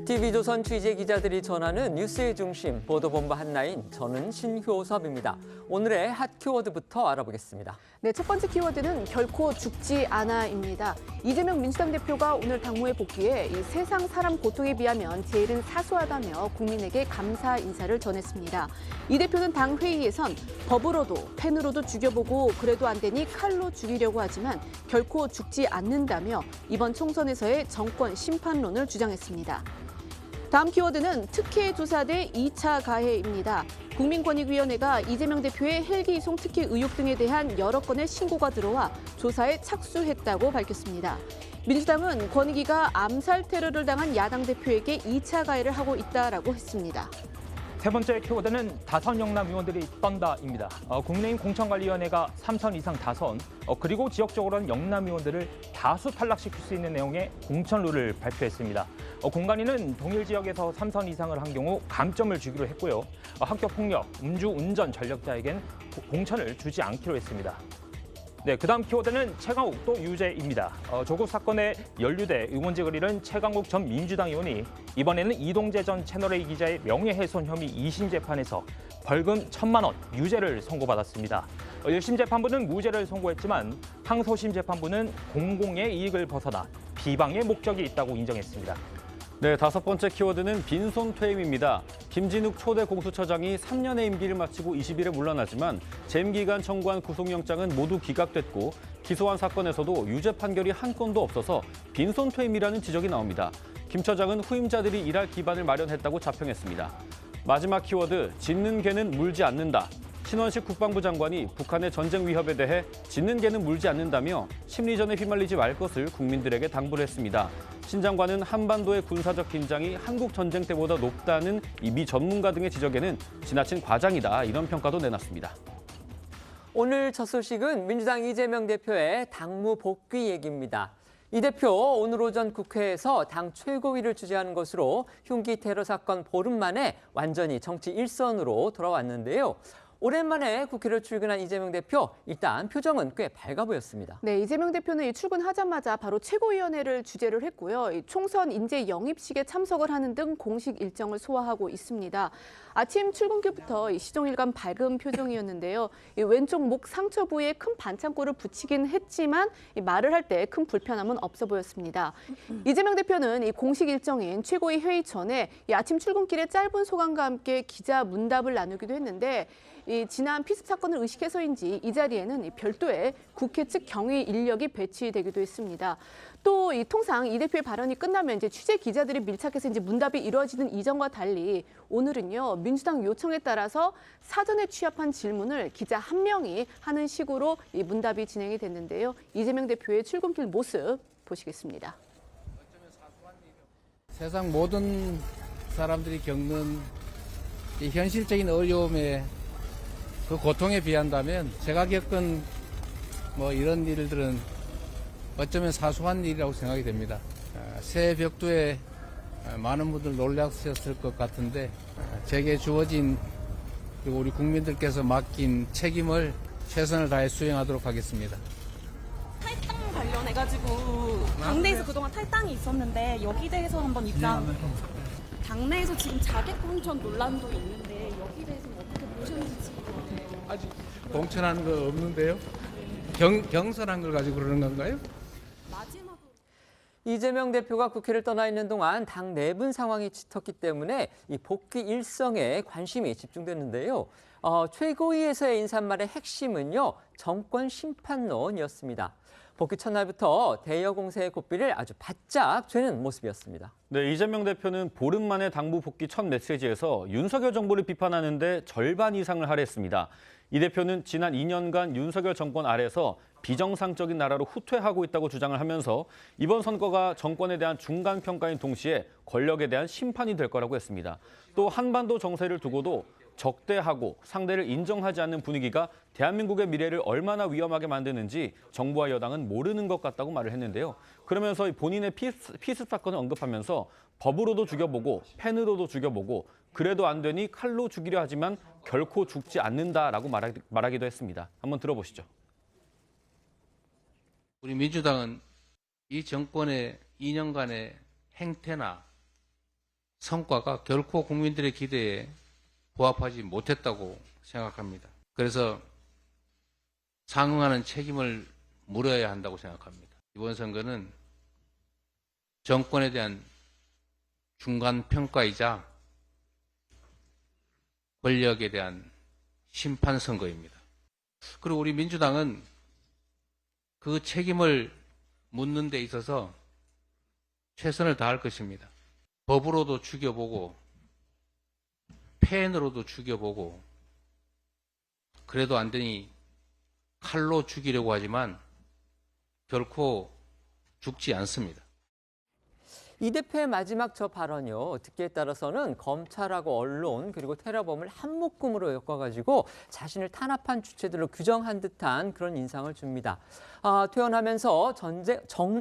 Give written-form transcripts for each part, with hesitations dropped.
TV조선 취재 기자들이 전하는 뉴스의 중심, 보도본부 한라인, 저는 신효섭입니다. 오늘의 핫 키워드부터 알아보겠습니다. 네, 첫 번째 키워드는 결코 죽지 않아입니다. 이재명 민주당 대표가 오늘 당무에 복귀해 이 세상 사람 고통에 비하면 제일은 사소하다며 국민에게 감사 인사를 전했습니다. 이 대표는 당 회의에선 법으로도 펜으로도 죽여보고 그래도 안 되니 칼로 죽이려고 하지만 결코 죽지 않는다며 이번 총선에서의 정권 심판론을 주장했습니다. 다음 키워드는 특혜 조사대 2차 가해입니다. 국민권익위원회가 이재명 대표의 헬기 이송 특혜 의혹 등에 대한 여러 건의 신고가 들어와 조사에 착수했다고 밝혔습니다. 민주당은 권익위가 암살 테러를 당한 야당 대표에게 2차 가해를 하고 있다라고 했습니다. 세 번째 키워드는 다선 영남 의원들이 떤다입니다. 국민의힘 공천관리위원회가 3선 이상 다선, 그리고 지역적으로는 영남 의원들을 다수 탈락시킬 수 있는 내용의 공천룰을 발표했습니다. 공관위는 동일 지역에서 3선 이상을 한 경우 감점을 주기로 했고요. 학교폭력, 음주운전 전력자에겐 공천을 주지 않기로 했습니다. 네, 그다음 키워드는 최강욱 또 유죄입니다. 조국 사건에 연루돼 의원직을 잃은 최강욱 전 민주당 의원이 이번에는 이동재 전 채널A 기자의 명예훼손 혐의 2심 재판에서 벌금 1,000만 원 유죄를 선고받았습니다. 1심 재판부는 무죄를 선고했지만 항소심 재판부는 공공의 이익을 벗어나 비방의 목적이 있다고 인정했습니다. 네, 다섯 번째 키워드는 빈손 퇴임입니다. 김진욱 초대 공수처장이 3년의 임기를 마치고 20일에 물러나지만 재임 기간 청구한 구속영장은 모두 기각됐고 기소한 사건에서도 유죄 판결이 한 건도 없어서 빈손 퇴임이라는 지적이 나옵니다. 김 처장은 후임자들이 일할 기반을 마련했다고 자평했습니다. 마지막 키워드, 짖는 개는 물지 않는다. 신원식 국방부 장관이 북한의 전쟁 위협에 대해 짖는 개는 물지 않는다며 심리전에 휘말리지 말 것을 국민들에게 당부를 했습니다. 신 장관은 한반도의 군사적 긴장이 한국 전쟁 때보다 높다는 이 미 전문가 등의 지적에는 지나친 과장이다, 이런 평가도 내놨습니다. 오늘 첫 소식은 민주당 이재명 대표의 당무 복귀 얘기입니다. 이 대표 오늘 오전 국회에서 당 최고위를 주재하는 것으로 흉기 테러 사건 보름 만에 완전히 정치 일선으로 돌아왔는데요. 오랜만에 국회를 출근한 이재명 대표, 일단 표정은 꽤 밝아 보였습니다. 네, 이재명 대표는 출근하자마자 바로 최고위원회를 주재를 했고요. 총선 인재 영입식에 참석을 하는 등 공식 일정을 소화하고 있습니다. 아침 출근길부터 시종일관 밝은 표정이었는데요. 왼쪽 목 상처 부위에 큰 반창고를 붙이긴 했지만 말을 할 때 큰 불편함은 없어 보였습니다. 이재명 대표는 공식 일정인 최고위 회의 전에 아침 출근길에 짧은 소감과 함께 기자 문답을 나누기도 했는데 지난 피습 사건을 의식해서인지 이 자리에는 별도의 국회 측 경위 인력이 배치되기도 했습니다. 또 통상 이 대표의 발언이 끝나면 이제 취재 기자들이 밀착해서 이제 문답이 이루어지는 이전과 달리 오늘은요, 민주당 요청에 따라서 사전에 취합한 질문을 기자 한 명이 하는 식으로 이 문답이 진행이 됐는데요. 이재명 대표의 출근길 모습 보시겠습니다. 세상 모든 사람들이 겪는 이 현실적인 어려움에 그 고통에 비한다면 제가 겪은 이런 일들은 어쩌면 사소한 일이라고 생각이 됩니다. 새해 벽두에 많은 분들 놀라셨을 것 같은데 제게 주어진 그리고 우리 국민들께서 맡긴 책임을 최선을 다해 수행하도록 하겠습니다. 탈당 관련해가지고 당내에서 그동안 탈당이 있었는데 여기 대해서 한번 입장. 당내에서 지금 자객 공천 논란도 있는데 여기 대해서는 어떻게 보셨는지. 아직 공천하는 거 없는데요? 경선한 걸 가지고 그러는 건가요? 마지막으로 이재명 대표가 국회를 떠나 있는 동안 당 내분 상황이 짙었기 때문에 이 복귀 일성에 관심이 집중됐는데요. 최고위에서의 인사말의 핵심은요, 정권 심판론이었습니다. 복귀 첫날부터 대여 공세의 고삐를 아주 바짝 쬐는 모습이었습니다. 네, 이재명 대표는 보름 만에 당무 복귀 첫 메시지에서 윤석열 정부를 비판하는데 절반 이상을 할애했습니다. 이 대표는 지난 2년간 윤석열 정권 아래서 비정상적인 나라로 후퇴하고 있다고 주장을 하면서 이번 선거가 정권에 대한 중간 평가인 동시에 권력에 대한 심판이 될 거라고 했습니다. 또 한반도 정세를 두고도 적대하고 상대를 인정하지 않는 분위기가 대한민국의 미래를 얼마나 위험하게 만드는지 정부와 여당은 모르는 것 같다고 말을 했는데요. 그러면서 본인의 피습 사건을 언급하면서 법으로도 죽여보고 펜으로도 죽여보고 그래도 안 되니 칼로 죽이려 하지만 결코 죽지 않는다라고 말하기도 했습니다. 한번 들어보시죠. 우리 민주당은 이 정권의 2년간의 행태나 성과가 결코 국민들의 기대에 부합하지 못했다고 생각합니다. 그래서 상응하는 책임을 물어야 한다고 생각합니다. 이번 선거는 정권에 대한 중간 평가이자 권력에 대한 심판 선거입니다. 그리고 우리 민주당은 그 책임을 묻는 데 있어서 최선을 다할 것입니다. 법으로도 죽여보고 펜으로도 죽여보고 그래도 안 되니 칼로 죽이려고 하지만 결코 죽지 않습니다. 이 대표의 마지막 저 발언이요. 듣기에 따라서는 검찰하고 언론 그리고 테러범을 한 묶음으로 엮어가지고 자신을 탄압한 주체들로 규정한 듯한 그런 인상을 줍니다. 퇴원하면서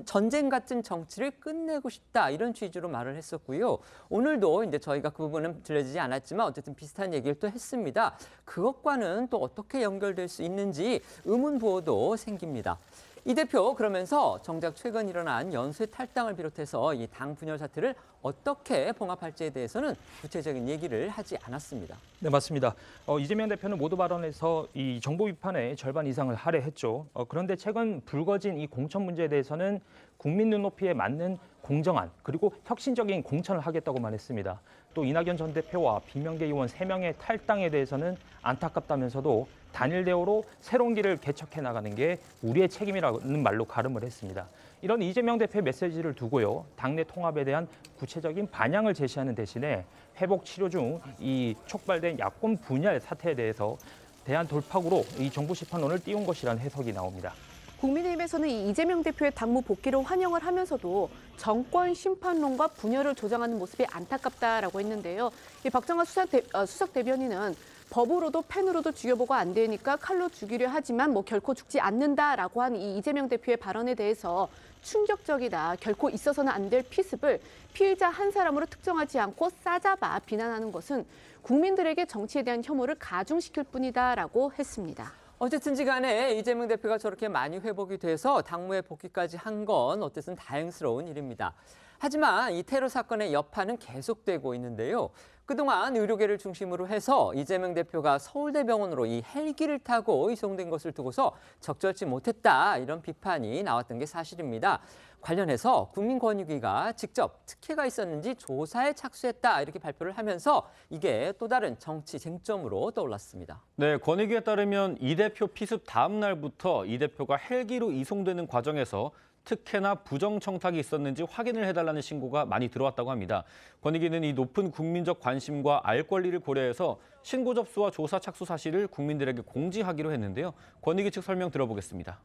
전쟁 같은 정치를 끝내고 싶다 이런 취지로 말을 했었고요. 오늘도 이제 저희가 그 부분은 들려지지 않았지만 어쨌든 비슷한 얘기를 또 했습니다. 그것과는 또 어떻게 연결될 수 있는지 의문부호도 생깁니다. 이 대표 그러면서 정작 최근 일어난 연쇄 탈당을 비롯해서 이 당 분열 사태를 어떻게 봉합할지에 대해서는 구체적인 얘기를 하지 않았습니다. 네, 맞습니다. 이재명 대표는 모두 발언에서 이 정보 비판의 절반 이상을 할애했죠. 그런데 최근 불거진 이 공천 문제에 대해서는 국민 눈높이에 맞는 공정한 그리고 혁신적인 공천을 하겠다고 말했습니다. 또 이낙연 전 대표와 비명계 의원 3명의 탈당에 대해서는 안타깝다면서도 단일 대우로 새로운 길을 개척해 나가는 게 우리의 책임이라는 말로 가름을 했습니다. 이런 이재명 대표의 메시지를 두고요. 당내 통합에 대한 구체적인 반향을 제시하는 대신에 회복 치료 중 이 촉발된 야권 분열 사태에 대해서 대한 돌파구로 이 정부 심판론을 띄운 것이라는 해석이 나옵니다. 국민의힘에서는 이 이재명 대표의 당무 복귀를 환영을 하면서도 정권 심판론과 분열을 조장하는 모습이 안타깝다라고 했는데요. 이 박정환 수석 대변인은 법으로도 펜으로도 죽여보고 안 되니까 칼로 죽이려 하지만 뭐 결코 죽지 않는다라고 한 이 이재명 대표의 발언에 대해서 충격적이다. 결코 있어서는 안 될 피습을 피의자 한 사람으로 특정하지 않고 싸잡아 비난하는 것은 국민들에게 정치에 대한 혐오를 가중시킬 뿐이다라고 했습니다. 어쨌든지 간에 이재명 대표가 저렇게 많이 회복이 돼서 당무에 복귀까지 한 건 어쨌든 다행스러운 일입니다. 하지만 이 테러 사건의 여파는 계속되고 있는데요. 그동안 의료계를 중심으로 해서 이재명 대표가 서울대병원으로 이 헬기를 타고 이송된 것을 두고서 적절치 못했다 이런 비판이 나왔던 게 사실입니다. 관련해서 국민권익위가 직접 특혜가 있었는지 조사에 착수했다 이렇게 발표를 하면서 이게 또 다른 정치 쟁점으로 떠올랐습니다. 네, 권익위에 따르면 이 대표 피습 다음 날부터 이 대표가 헬기로 이송되는 과정에서 특혜나 부정 청탁이 있었는지 확인을 해달라는 신고가 많이 들어왔다고 합니다. 권익위는 이 높은 국민적 관심과 알 권리를 고려해서 신고 접수와 조사 착수 사실을 국민들에게 공지하기로 했는데요. 권익위 측 설명 들어보겠습니다.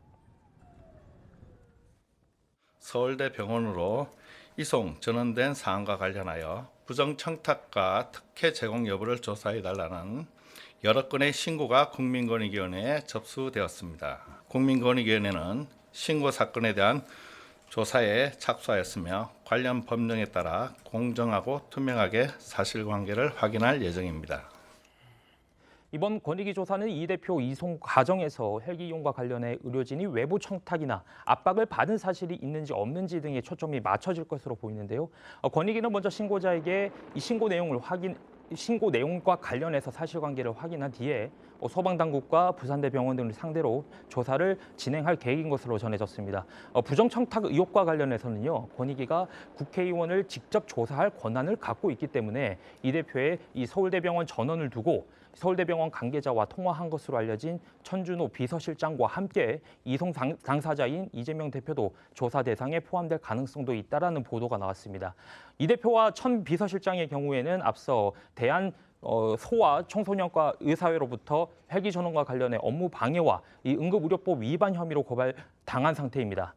서울대 병원으로 이송 전원된 사안과 관련하여 부정 청탁과 특혜 제공 여부를 조사해달라는 여러 건의 신고가 국민권익위원회에 접수되었습니다. 국민권익위원회는 신고 사건에 대한 조사에 착수하였으며 관련 법령에 따라 공정하고 투명하게 사실관계를 확인할 예정입니다. 이번 권익위 조사는 이 대표 이송 과정에서 헬기 이용과 관련해 의료진이 외부 청탁이나 압박을 받은 사실이 있는지 없는지 등에 초점이 맞춰질 것으로 보이는데요. 권익위는 먼저 신고자에게 이 신고 내용과 관련해서 사실관계를 확인한 뒤에 소방당국과 부산대병원 등을 상대로 조사를 진행할 계획인 것으로 전해졌습니다. 부정청탁 의혹과 관련해서는요, 권익위가 국회의원을 직접 조사할 권한을 갖고 있기 때문에 이 대표의 이 서울대병원 전원을 두고 서울대병원 관계자와 통화한 것으로 알려진 천준호 비서실장과 함께 이송 당사자인 이재명 대표도 조사 대상에 포함될 가능성도 있다라는 보도가 나왔습니다. 이 대표와 천 비서실장의 경우에는 앞서 소아 청소년과 의사회로부터 헬기 전원과 관련해 업무 방해와 이 응급의료법 위반 혐의로 고발당한 상태입니다.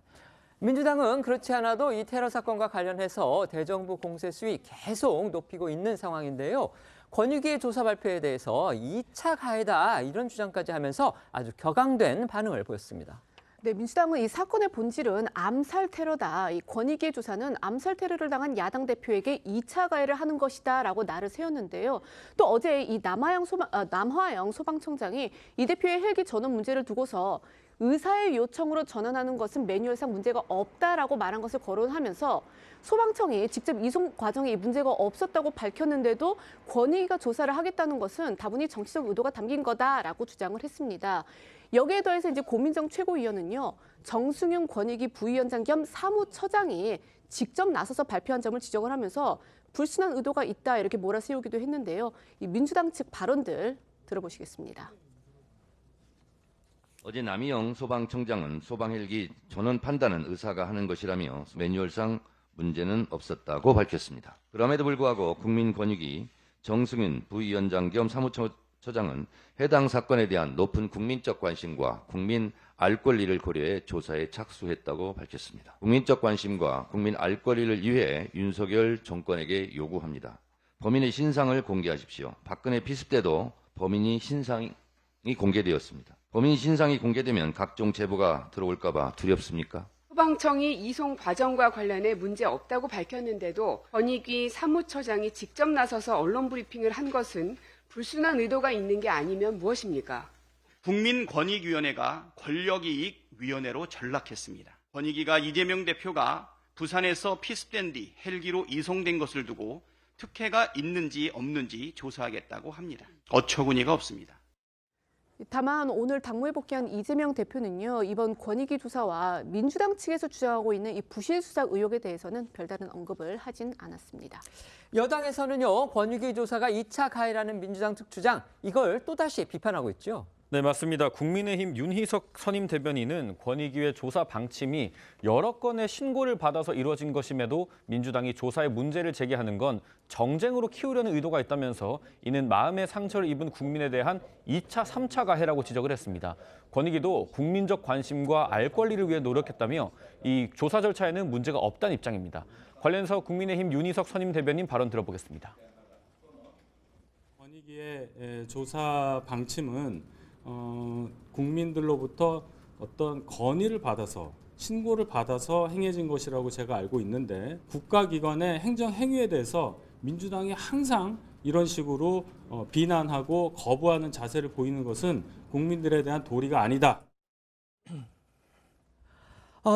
민주당은 그렇지 않아도 이 테러 사건과 관련해서 대정부 공세 수위 계속 높이고 있는 상황인데요. 권익위의 조사 발표에 대해서 2차 가해다 이런 주장까지 하면서 아주 격앙된 반응을 보였습니다. 네, 민주당은 이 사건의 본질은 암살 테러다. 이 권익위의 조사는 암살 테러를 당한 야당 대표에게 2차 가해를 하는 것이다라고 날을 세웠는데요. 또 어제 이 남화영 소방청장이 이 대표의 헬기 전원 문제를 두고서 의사의 요청으로 전환하는 것은 매뉴얼상 문제가 없다라고 말한 것을 거론하면서 소방청이 직접 이송 과정에 문제가 없었다고 밝혔는데도 권익위가 조사를 하겠다는 것은 다분히 정치적 의도가 담긴 거다라고 주장을 했습니다. 여기에 더해서 이제 고민정 최고위원은요, 정승윤 권익위 부위원장 겸 사무처장이 직접 나서서 발표한 점을 지적을 하면서 불순한 의도가 있다 이렇게 몰아세우기도 했는데요. 이 민주당 측 발언들 들어보시겠습니다. 어제 남희영 소방청장은 소방헬기 전원 판단은 의사가 하는 것이라며 매뉴얼상 문제는 없었다고 밝혔습니다. 그럼에도 불구하고 국민권익위 정승윤 부위원장 겸 사무처장은 해당 사건에 대한 높은 국민적 관심과 국민 알 권리를 고려해 조사에 착수했다고 밝혔습니다. 국민적 관심과 국민 알 권리를 위해 윤석열 정권에게 요구합니다. 범인의 신상을 공개하십시오. 박근혜 피습 때도 범인이 신상이 공개되었습니다. 범인 신상이 공개되면 각종 제보가 들어올까 봐 두렵습니까? 소방청이 이송 과정과 관련해 문제 없다고 밝혔는데도 권익위 사무처장이 직접 나서서 언론 브리핑을 한 것은 불순한 의도가 있는 게 아니면 무엇입니까? 국민권익위원회가 권력이익위원회로 전락했습니다. 권익위가 이재명 대표가 부산에서 피습된 뒤 헬기로 이송된 것을 두고 특혜가 있는지 없는지 조사하겠다고 합니다. 어처구니가 없습니다. 다만 오늘 당무에 복귀한 이재명 대표는요, 이번 권익위 조사와 민주당 측에서 주장하고 있는 이 부실 수사 의혹에 대해서는 별다른 언급을 하진 않았습니다. 여당에서는요, 권익위 조사가 2차 가해라는 민주당 측 주장, 이걸 또다시 비판하고 있죠. 네, 맞습니다. 국민의힘 윤희석 선임 대변인은 권익위의 조사 방침이 여러 건의 신고를 받아서 이루어진 것임에도 민주당이 조사에 문제를 제기하는 건 정쟁으로 키우려는 의도가 있다면서 이는 마음의 상처를 입은 국민에 대한 2차, 3차 가해라고 지적을 했습니다. 권익위도 국민적 관심과 알 권리를 위해 노력했다며 이 조사 절차에는 문제가 없다는 입장입니다. 관련해서 국민의힘 윤희석 선임 대변인 발언 들어보겠습니다. 권익위의 조사 방침은 국민들로부터 어떤 건의를 받아서 신고를 받아서 행해진 것이라고 제가 알고 있는데 국가기관의 행정행위에 대해서 민주당이 항상 이런 식으로 비난하고 거부하는 자세를 보이는 것은 국민들에 대한 도리가 아니다.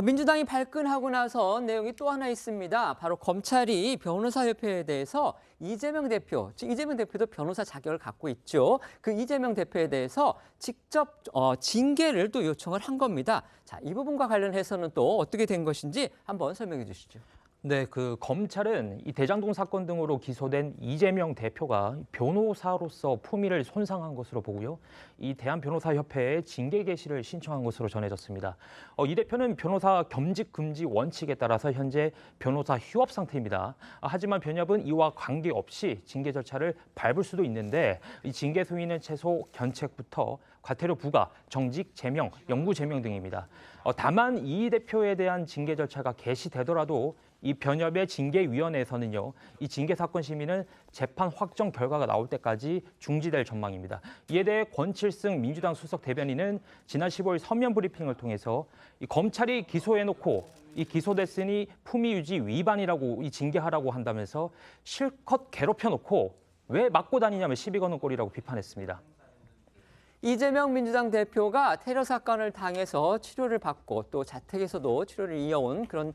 민주당이 발끈하고 나서 내용이 또 하나 있습니다. 바로 검찰이 변호사협회에 대해서 이재명 대표도 변호사 자격을 갖고 있죠. 그 이재명 대표에 대해서 직접 징계를 또 요청을 한 겁니다. 자, 이 부분과 관련해서는 또 어떻게 된 것인지 한번 설명해 주시죠. 네, 검찰은 이 대장동 사건 등으로 기소된 이재명 대표가 변호사로서 품위를 손상한 것으로 보고요. 이 대한변호사협회에 징계 개시를 신청한 것으로 전해졌습니다. 이 대표는 변호사 겸직 금지 원칙에 따라서 현재 변호사 휴업 상태입니다. 하지만 변협은 이와 관계없이 징계 절차를 밟을 수도 있는데 이 징계 소위는 최소 견책부터 과태료 부과, 정직 제명, 영구 제명 등입니다. 다만 이 대표에 대한 징계 절차가 개시되더라도 이 변협의 징계위원회에서는요, 이 징계 사건 심의는 재판 확정 결과가 나올 때까지 중지될 전망입니다. 이에 대해 권칠승 민주당 수석 대변인은 지난 15일 서면 브리핑을 통해서 이 검찰이 기소해놓고 이 기소됐으니 품위 유지 위반이라고 이 징계하라고 한다면서 실컷 괴롭혀놓고 왜 맞고 다니냐며 시비 거는 꼴이라고 비판했습니다. 이재명 민주당 대표가 테러 사건을 당해서 치료를 받고 또 자택에서도 치료를 이어온 그런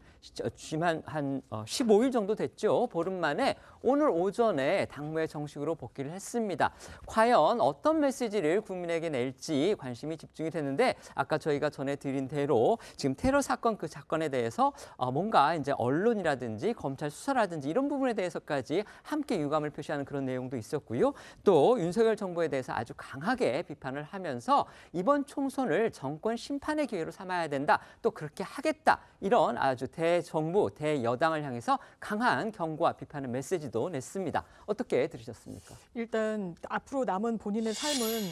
지만 한 15일 정도 됐죠. 보름 만에 오늘 오전에 당무에 정식으로 복귀를 했습니다. 과연 어떤 메시지를 국민에게 낼지 관심이 집중이 됐는데 아까 저희가 전해드린 대로 지금 테러 사건 그 사건에 대해서 뭔가 이제 언론이라든지 검찰 수사라든지 이런 부분에 대해서까지 함께 유감을 표시하는 그런 내용도 있었고요. 또 윤석열 정부에 대해서 아주 강하게 비판을 하면서 이번 총선을 정권 심판의 기회로 삼아야 된다. 또 그렇게 하겠다. 이런 아주 대정부, 대여당을 향해서 강한 경고와 비판의 메시지도 냈습니다. 어떻게 들으셨습니까? 일단 앞으로 남은 본인의 삶은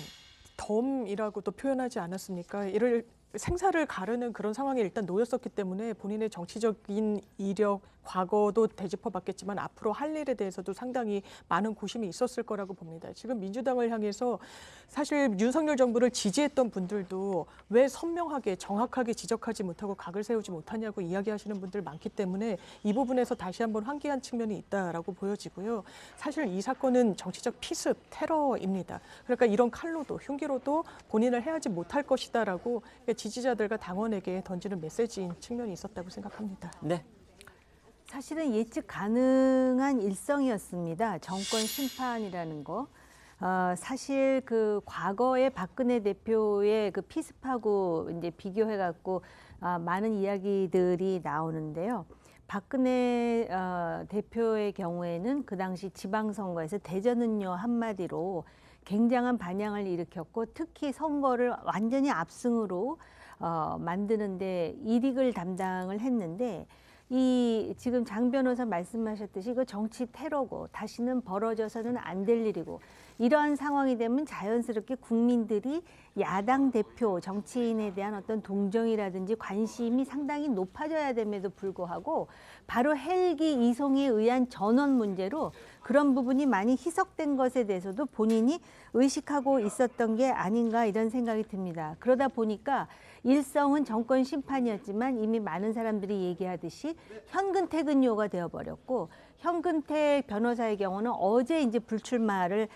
덤이라고 또 표현하지 않았습니까? 이를 생사를 가르는 그런 상황에 일단 놓였었기 때문에 본인의 정치적인 이력, 과거도 되짚어봤겠지만 앞으로 할 일에 대해서도 상당히 많은 고심이 있었을 거라고 봅니다. 지금 민주당을 향해서 사실 윤석열 정부를 지지했던 분들도 왜 선명하게 정확하게 지적하지 못하고 각을 세우지 못하냐고 이야기하시는 분들 많기 때문에 이 부분에서 다시 한번 환기한 측면이 있다라고 보여지고요. 사실 이 사건은 정치적 피습, 테러입니다. 그러니까 이런 칼로도 흉기로도 본인을 해하지 못할 것이다라고 지지자들과 당원에게 던지는 메시지인 측면이 있었다고 생각합니다. 네. 사실은 예측 가능한 일성이었습니다. 정권 심판이라는 거. 사실 그 과거의 박근혜 대표의 그 피습하고 이제 비교해갖고 많은 이야기들이 나오는데요. 박근혜 대표의 경우에는 그 당시 지방선거에서 대전은요 한마디로 굉장한 반향을 일으켰고 특히 선거를 완전히 압승으로 만드는데 일익을 담당을 했는데 이 지금 장 변호사 말씀하셨듯이 이거 정치 테러고 다시는 벌어져서는 안 될 일이고 이러한 상황이 되면 자연스럽게 국민들이 야당 대표 정치인에 대한 어떤 동정이라든지 관심이 상당히 높아져야 됨에도 불구하고 바로 헬기 이송에 의한 전원 문제로 그런 부분이 많이 희석된 것에 대해서도 본인이 의식하고 있었던 게 아닌가 이런 생각이 듭니다. 그러다 보니까 일성은 정권 심판이었지만 이미 많은 사람들이 얘기하듯이 현근 퇴근요가 되어버렸고 현근택 변호사의 경우는 어제 이제 불출마를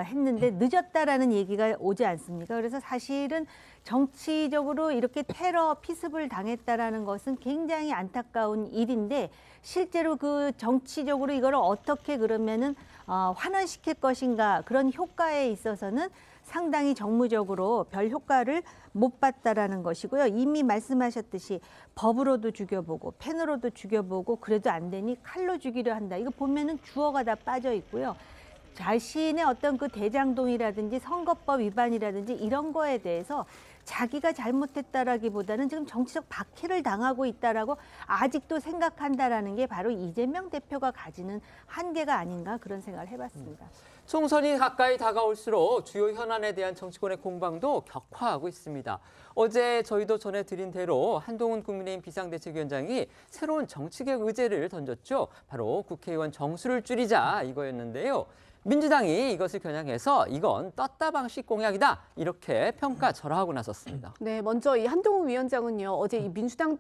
했는데 늦었다라는 얘기가 오지 않습니까? 그래서 사실은 정치적으로 이렇게 테러 피습을 당했다라는 것은 굉장히 안타까운 일인데 실제로 그 정치적으로 이걸 어떻게 그러면은 환원시킬 것인가 그런 효과에 있어서는 상당히 정무적으로 별 효과를 못 봤다라는 것이고요. 이미 말씀하셨듯이 법으로도 죽여보고 펜으로도 죽여보고 그래도 안 되니 칼로 죽이려 한다. 이거 보면은 주어가 다 빠져 있고요. 자신의 어떤 그 대장동이라든지 선거법 위반이라든지 이런 거에 대해서 자기가 잘못했다라기보다는 지금 정치적 박해를 당하고 있다라고 아직도 생각한다라는 게 바로 이재명 대표가 가지는 한계가 아닌가 그런 생각을 해봤습니다. 총선이 가까이 다가올수록 주요 현안에 대한 정치권의 공방도 격화하고 있습니다. 어제 저희도 전해드린 대로 한동훈 국민의힘 비상대책위원장이 새로운 정치개혁 의제를 던졌죠. 바로 국회의원 정수를 줄이자 이거였는데요. 민주당이 이것을 겨냥해서 이건 떴다 방식 공약이다 이렇게 평가절하하고 나섰습니다. 네, 먼저 이 한동훈 위원장은요 어제 이 민주당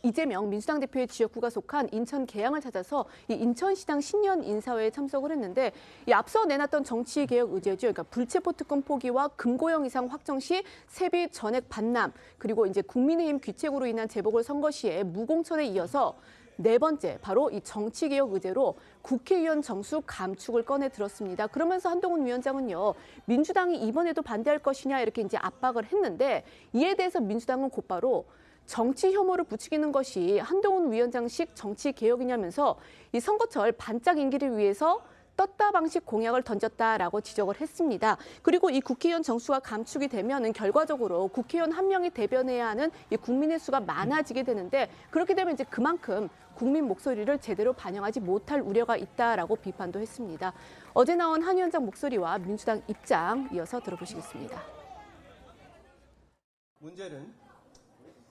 이재명 민주당 대표의 지역구가 속한 인천 계양을 찾아서 이 인천시당 신년 인사회에 참석을 했는데 이 앞서 내놨던 정치 개혁 의제죠. 그러니까 불체포 특권 포기와 금고형 이상 확정 시 세비 전액 반납 그리고 이제 국민의힘 귀책으로 인한 재보궐 선거 시에 무공천에 이어서 네 번째, 바로 이 정치개혁 의제로 국회의원 정수 감축을 꺼내 들었습니다. 그러면서 한동훈 위원장은요, 민주당이 이번에도 반대할 것이냐 이렇게 이제 압박을 했는데 이에 대해서 민주당은 곧바로 정치 혐오를 부추기는 것이 한동훈 위원장식 정치개혁이냐면서 이 선거철 반짝 임기를 위해서 떴다 방식 공약을 던졌다라고 지적을 했습니다. 그리고 이 국회의원 정수가 감축이 되면은 결과적으로 국회의원 한 명이 대변해야 하는 이 국민의 수가 많아지게 되는데 그렇게 되면 이제 그만큼 국민 목소리를 제대로 반영하지 못할 우려가 있다라고 비판도 했습니다. 어제 나온 한 위원장 목소리와 민주당 입장 이어서 들어보시겠습니다. 문제는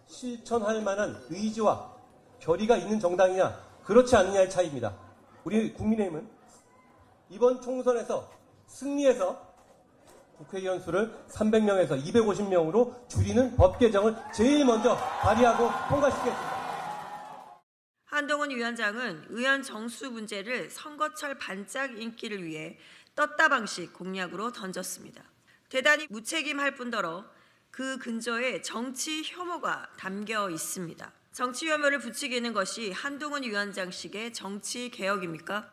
실천할 만한 의지와 결의가 있는 정당이냐 그렇지 않느냐의 차이입니다. 우리 국민의힘은 이번 총선에서 승리해서 국회의원 수를 300명에서 250명으로 줄이는 법 개정을 제일 먼저 발의하고 통과시키겠습니다. 한동훈 위원장은 의원 정수 문제를 선거철 반짝 인기를 위해 떴다 방식 공약으로 던졌습니다. 대단히 무책임할 뿐더러 그 근저에 정치 혐오가 담겨 있습니다. 정치 혐오를 부추기는 것이 한동훈 위원장식의 정치 개혁입니까?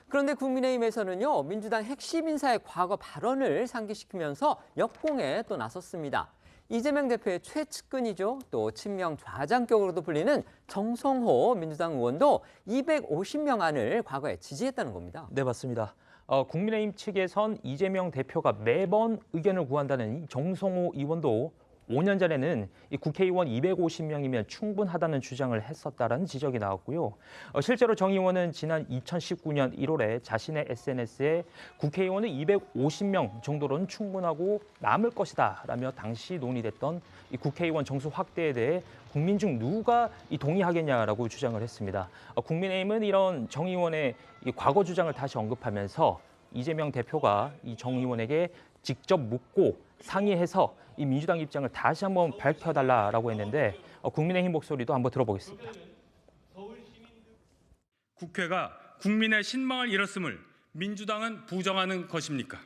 그런데 국민의힘에서는요, 민주당 핵심 인사의 과거 발언을 상기시키면서 역공에 또 나섰습니다. 이재명 대표의 최측근이죠. 또 친명 좌장격으로도 불리는 정성호 민주당 의원도 250명 안을 과거에 지지했다는 겁니다. 네, 맞습니다. 국민의힘 측에선 이재명 대표가 매번 의견을 구한다는 이 정성호 의원도 5년 전에는 이 국회의원 250명이면 충분하다는 주장을 했었다라는 지적이 나왔고요. 실제로 정 의원은 지난 2019년 1월에 자신의 SNS에 국회의원은 250명 정도로는 충분하고 남을 것이다라며 당시 논의됐던 이 국회의원 정수 확대에 대해 국민 중 누가 동의하겠냐라고 주장을 했습니다. 국민의힘은 이런 정 의원의 이 과거 주장을 다시 언급하면서 이재명 대표가 이 정 의원에게 직접 묻고 상의해서 이 민주당 입장을 다시 한번 밝혀달라라고 했는데 국민의힘 목소리도 한번 들어보겠습니다. 국회가 국민의 신망을 잃었음을 민주당은 부정하는 것입니까?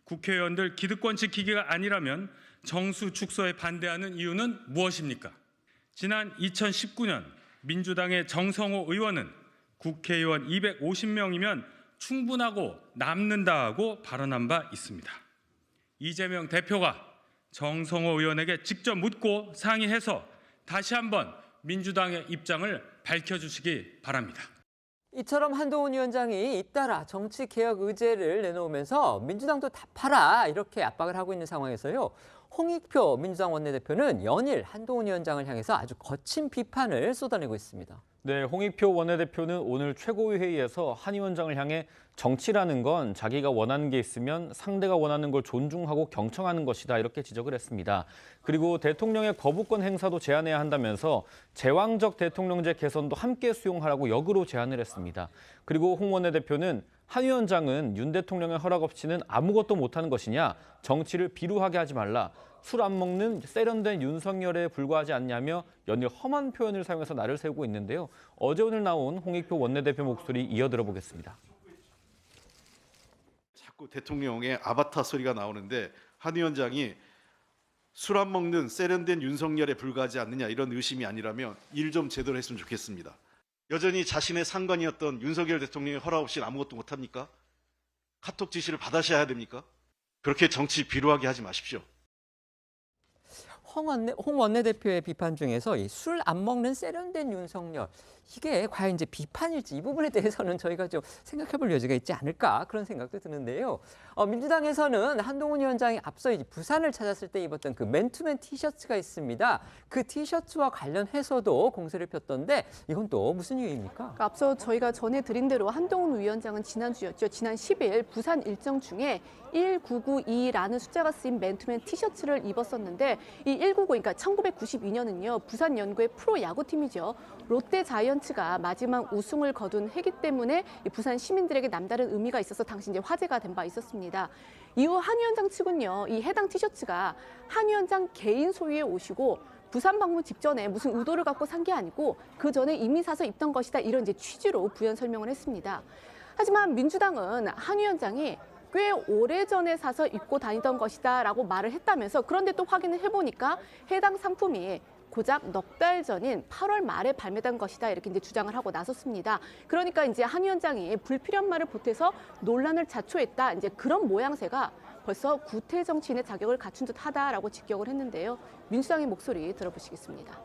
국회의원들 기득권 지키기가 아니라면 정수 축소에 반대하는 이유는 무엇입니까? 지난 2019년 민주당의 정성호 의원은 국회의원 250명이면 충분하고 남는다고 발언한 바 있습니다. 이재명 대표가 정성호 의원에게 직접 묻고 상의해서 다시 한번 민주당의 입장을 밝혀주시기 바랍니다. 이처럼 한동훈 위원장이 잇따라 정치개혁 의제를 내놓으면서 민주당도 답하라 이렇게 압박을 하고 있는 상황에서요. 홍익표 민주당 원내대표는 연일 한동훈 위원장을 향해서 아주 거친 비판을 쏟아내고 있습니다. 네, 홍익표 원내대표는 오늘 최고위 회의에서 한 위원장을 향해 정치라는 건 자기가 원하는 게 있으면 상대가 원하는 걸 존중하고 경청하는 것이다 이렇게 지적을 했습니다. 그리고 대통령의 거부권 행사도 제한해야 한다면서 제왕적 대통령제 개선도 함께 수용하라고 역으로 제안을 했습니다. 그리고 홍 원내대표는 한 위원장은 윤 대통령의 허락 없이는 아무것도 못하는 것이냐, 정치를 비루하게 하지 말라, 술 안 먹는 세련된 윤석열에 불과하지 않냐며 연일 험한 표현을 사용해서 날을 세우고 있는데요. 어제 오늘 나온 홍익표 원내대표 목소리 이어 들어보겠습니다. 자꾸 대통령의 아바타 소리가 나오는데 한 위원장이 술 안 먹는 세련된 윤석열에 불과하지 않느냐 이런 의심이 아니라면 일 좀 제대로 했으면 좋겠습니다. 여전히 자신의 상관이었던 윤석열 대통령의 허락 없이는 아무것도 못합니까? 카톡 지시를 받으셔야 됩니까? 그렇게 정치 비루하게 하지 마십시오. 홍 원내대표의 비판 중에서 이 술 안 먹는 세련된 윤석열, 이게 과연 이제 비판일지 이 부분에 대해서는 저희가 좀 생각해볼 여지가 있지 않을까 그런 생각도 드는데요. 민주당에서는 한동훈 위원장이 앞서 이제 부산을 찾았을 때 입었던 그 맨투맨 티셔츠가 있습니다. 그 티셔츠와 관련해서도 공세를 폈던데 이건 또 무슨 이유입니까? 앞서 저희가 전해드린 대로 한동훈 위원장은 지난주였죠. 지난 10일 부산 일정 중에 1992라는 숫자가 쓰인 맨투맨 티셔츠를 입었었는데 이 1992, 그러니까 1992년은요. 부산 연구의 프로 야구팀이죠. 롯데 자이언츠가 마지막 우승을 거둔 해기 때문에 이 부산 시민들에게 남다른 의미가 있어서 당시 이제 화제가 된 바 있었습니다. 이후 한 위원장 측은요. 이 해당 티셔츠가 한 위원장 개인 소유의 옷이고 부산 방문 직전에 무슨 의도를 갖고 산 게 아니고 그 전에 이미 사서 입던 것이다. 이런 이제 취지로 부연 설명을 했습니다. 하지만 민주당은 한 위원장이 꽤 오래전에 사서 입고 다니던 것이다라고 말을 했다면서 그런데 또 확인을 해보니까 해당 상품이 고작 넉 달 전인 8월 말에 발매된 것이다 이렇게 이제 주장을 하고 나섰습니다. 그러니까 이제 한 위원장이 불필요한 말을 보태서 논란을 자초했다. 이제 그런 모양새가 벌써 구태 정치인의 자격을 갖춘 듯하다라고 직격을 했는데요. 민주당의 목소리 들어보시겠습니다.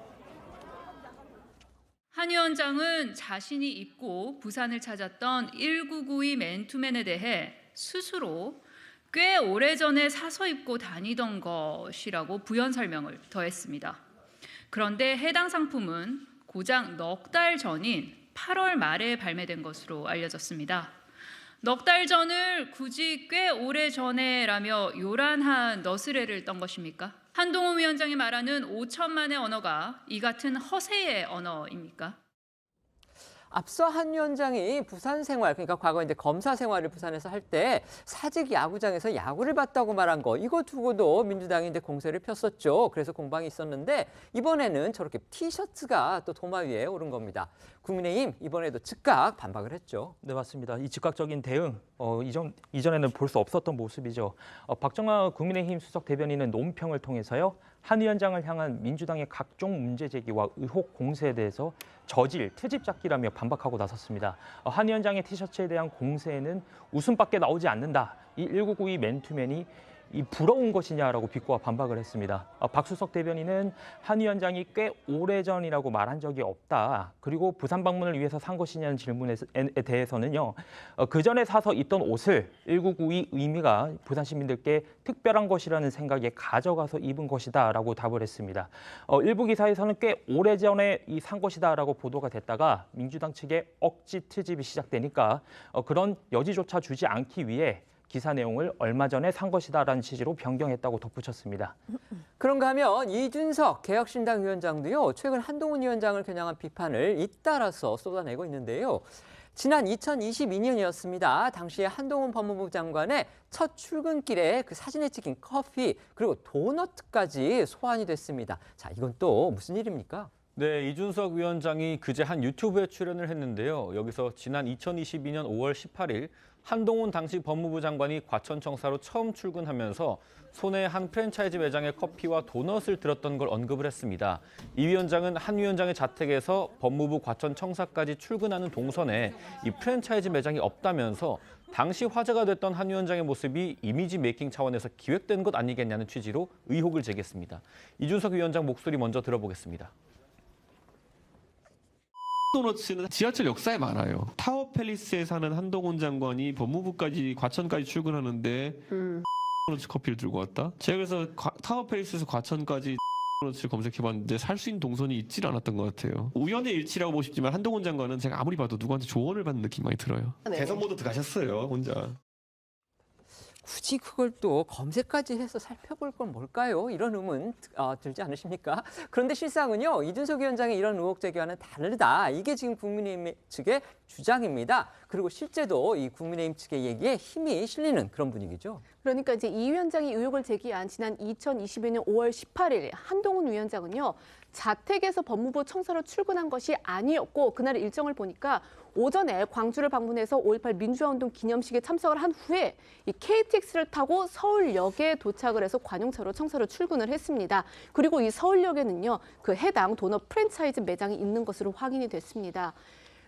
한 위원장은 자신이 입고 부산을 찾았던 1992 맨투맨에 대해 스스로 꽤 오래전에 사서 입고 다니던 것이라고 부연 설명을 더했습니다. 그런데 해당 상품은 고작 넉 달 전인 8월 말에 발매된 것으로 알려졌습니다. 넉 달 전을 굳이 꽤 오래 전에라며 요란한 너스레를 떤 것입니까? 한동훈 위원장이 말하는 5천만의 언어가 이 같은 허세의 언어입니까? 앞서 한 위원장이 부산 생활, 그러니까 과거 이제 검사 생활을 부산에서 할 때 사직 야구장에서 야구를 봤다고 말한 거, 이거 두고도 민주당이 이제 공세를 폈었죠. 그래서 공방이 있었는데 이번에는 저렇게 티셔츠가 또 도마 위에 오른 겁니다. 국민의힘 이번에도 즉각 반박을 했죠. 네, 맞습니다. 이 즉각적인 대응, 이전에는 볼 수 없었던 모습이죠. 박정아 국민의힘 수석 대변인은 논평을 통해서요. 한 위원장을 향한 민주당의 각종 문제 제기와 의혹 공세에 대해서 저질, 트집 잡기라며 반박하고 나섰습니다. 한 위원장의 티셔츠에 대한 공세에는 웃음밖에 나오지 않는다. 이 1992 맨투맨이 이 부러운 것이냐라고 비꼬아 반박을 했습니다. 박 수석 대변인은 한 위원장이 꽤 오래전이라고 말한 적이 없다. 그리고 부산 방문을 위해서 산 것이냐는 질문에 대해서는요. 그 전에 사서 입던 옷을 1992 의미가 부산 시민들께 특별한 것이라는 생각에 가져가서 입은 것이다라고 답을 했습니다. 일부 기사에서는 꽤 오래전에 산 것이다라고 보도가 됐다가 민주당 측의 억지 트집이 시작되니까 그런 여지조차 주지 않기 위해 기사 내용을 얼마 전에 산 것이다라는 취지로 변경했다고 덧붙였습니다. 그런가 하면 이준석 개혁신당 위원장도요, 최근 한동훈 위원장을 겨냥한 비판을 잇따라서 쏟아내고 있는데요. 지난 2022년이었습니다. 당시에 한동훈 법무부 장관의 첫 출근길에 그 사진에 찍힌 커피 그리고 도넛까지 소환이 됐습니다. 자, 이건 또 무슨 일입니까? 네, 이준석 위원장이 그제 한 유튜브에 출연을 했는데요. 여기서 지난 2022년 5월 18일 한동훈 당시 법무부 장관이 과천청사로 처음 출근하면서 손에 한 프랜차이즈 매장의 커피와 도넛을 들었던 걸 언급을 했습니다. 이 위원장은 한 위원장의 자택에서 법무부 과천청사까지 출근하는 동선에 이 프랜차이즈 매장이 없다면서 당시 화제가 됐던 한 위원장의 모습이 이미지 메이킹 차원에서 기획된 것 아니겠냐는 취지로 의혹을 제기했습니다. 이준석 위원장 목소리 먼저 들어보겠습니다. 도너츠는 지하철 역사에 많아요. 타워팰리스에 사는 한동훈 장관이 법무부까지 과천까지 출근하는데 도너츠 커피를 들고 왔다? 제가 그래서 타워팰리스에서 과천까지 도너츠를 검색해봤는데 살 수 있는 동선이 있질 않았던 것 같아요. 우연의 일치라고 보고 싶지만 한동훈 장관은 제가 아무리 봐도 누구한테 조언을 받는 느낌이 많이 들어요. 네. 대선 모드 들어가셨어요, 혼자. 굳이 그걸 또 검색까지 해서 살펴볼 건 뭘까요? 이런 의문 들지 않으십니까? 그런데 실상은요, 이준석 위원장의 이런 의혹 제기와는 다르다. 이게 지금 국민의힘 측의 주장입니다. 그리고 실제도 이 국민의힘 측의 얘기에 힘이 실리는 그런 분위기죠. 그러니까 이제 이 위원장이 의혹을 제기한 지난 2022년 5월 18일 한동훈 위원장은요, 자택에서 법무부 청사로 출근한 것이 아니었고 그날 일정을 보니까 오전에 광주를 방문해서 5.18 민주화운동 기념식에 참석을 한 후에 이 KTX를 타고 서울역에 도착을 해서 관용차로 청사로 출근을 했습니다. 그리고 이 서울역에는요, 그 해당 도넛 프랜차이즈 매장이 있는 것으로 확인이 됐습니다.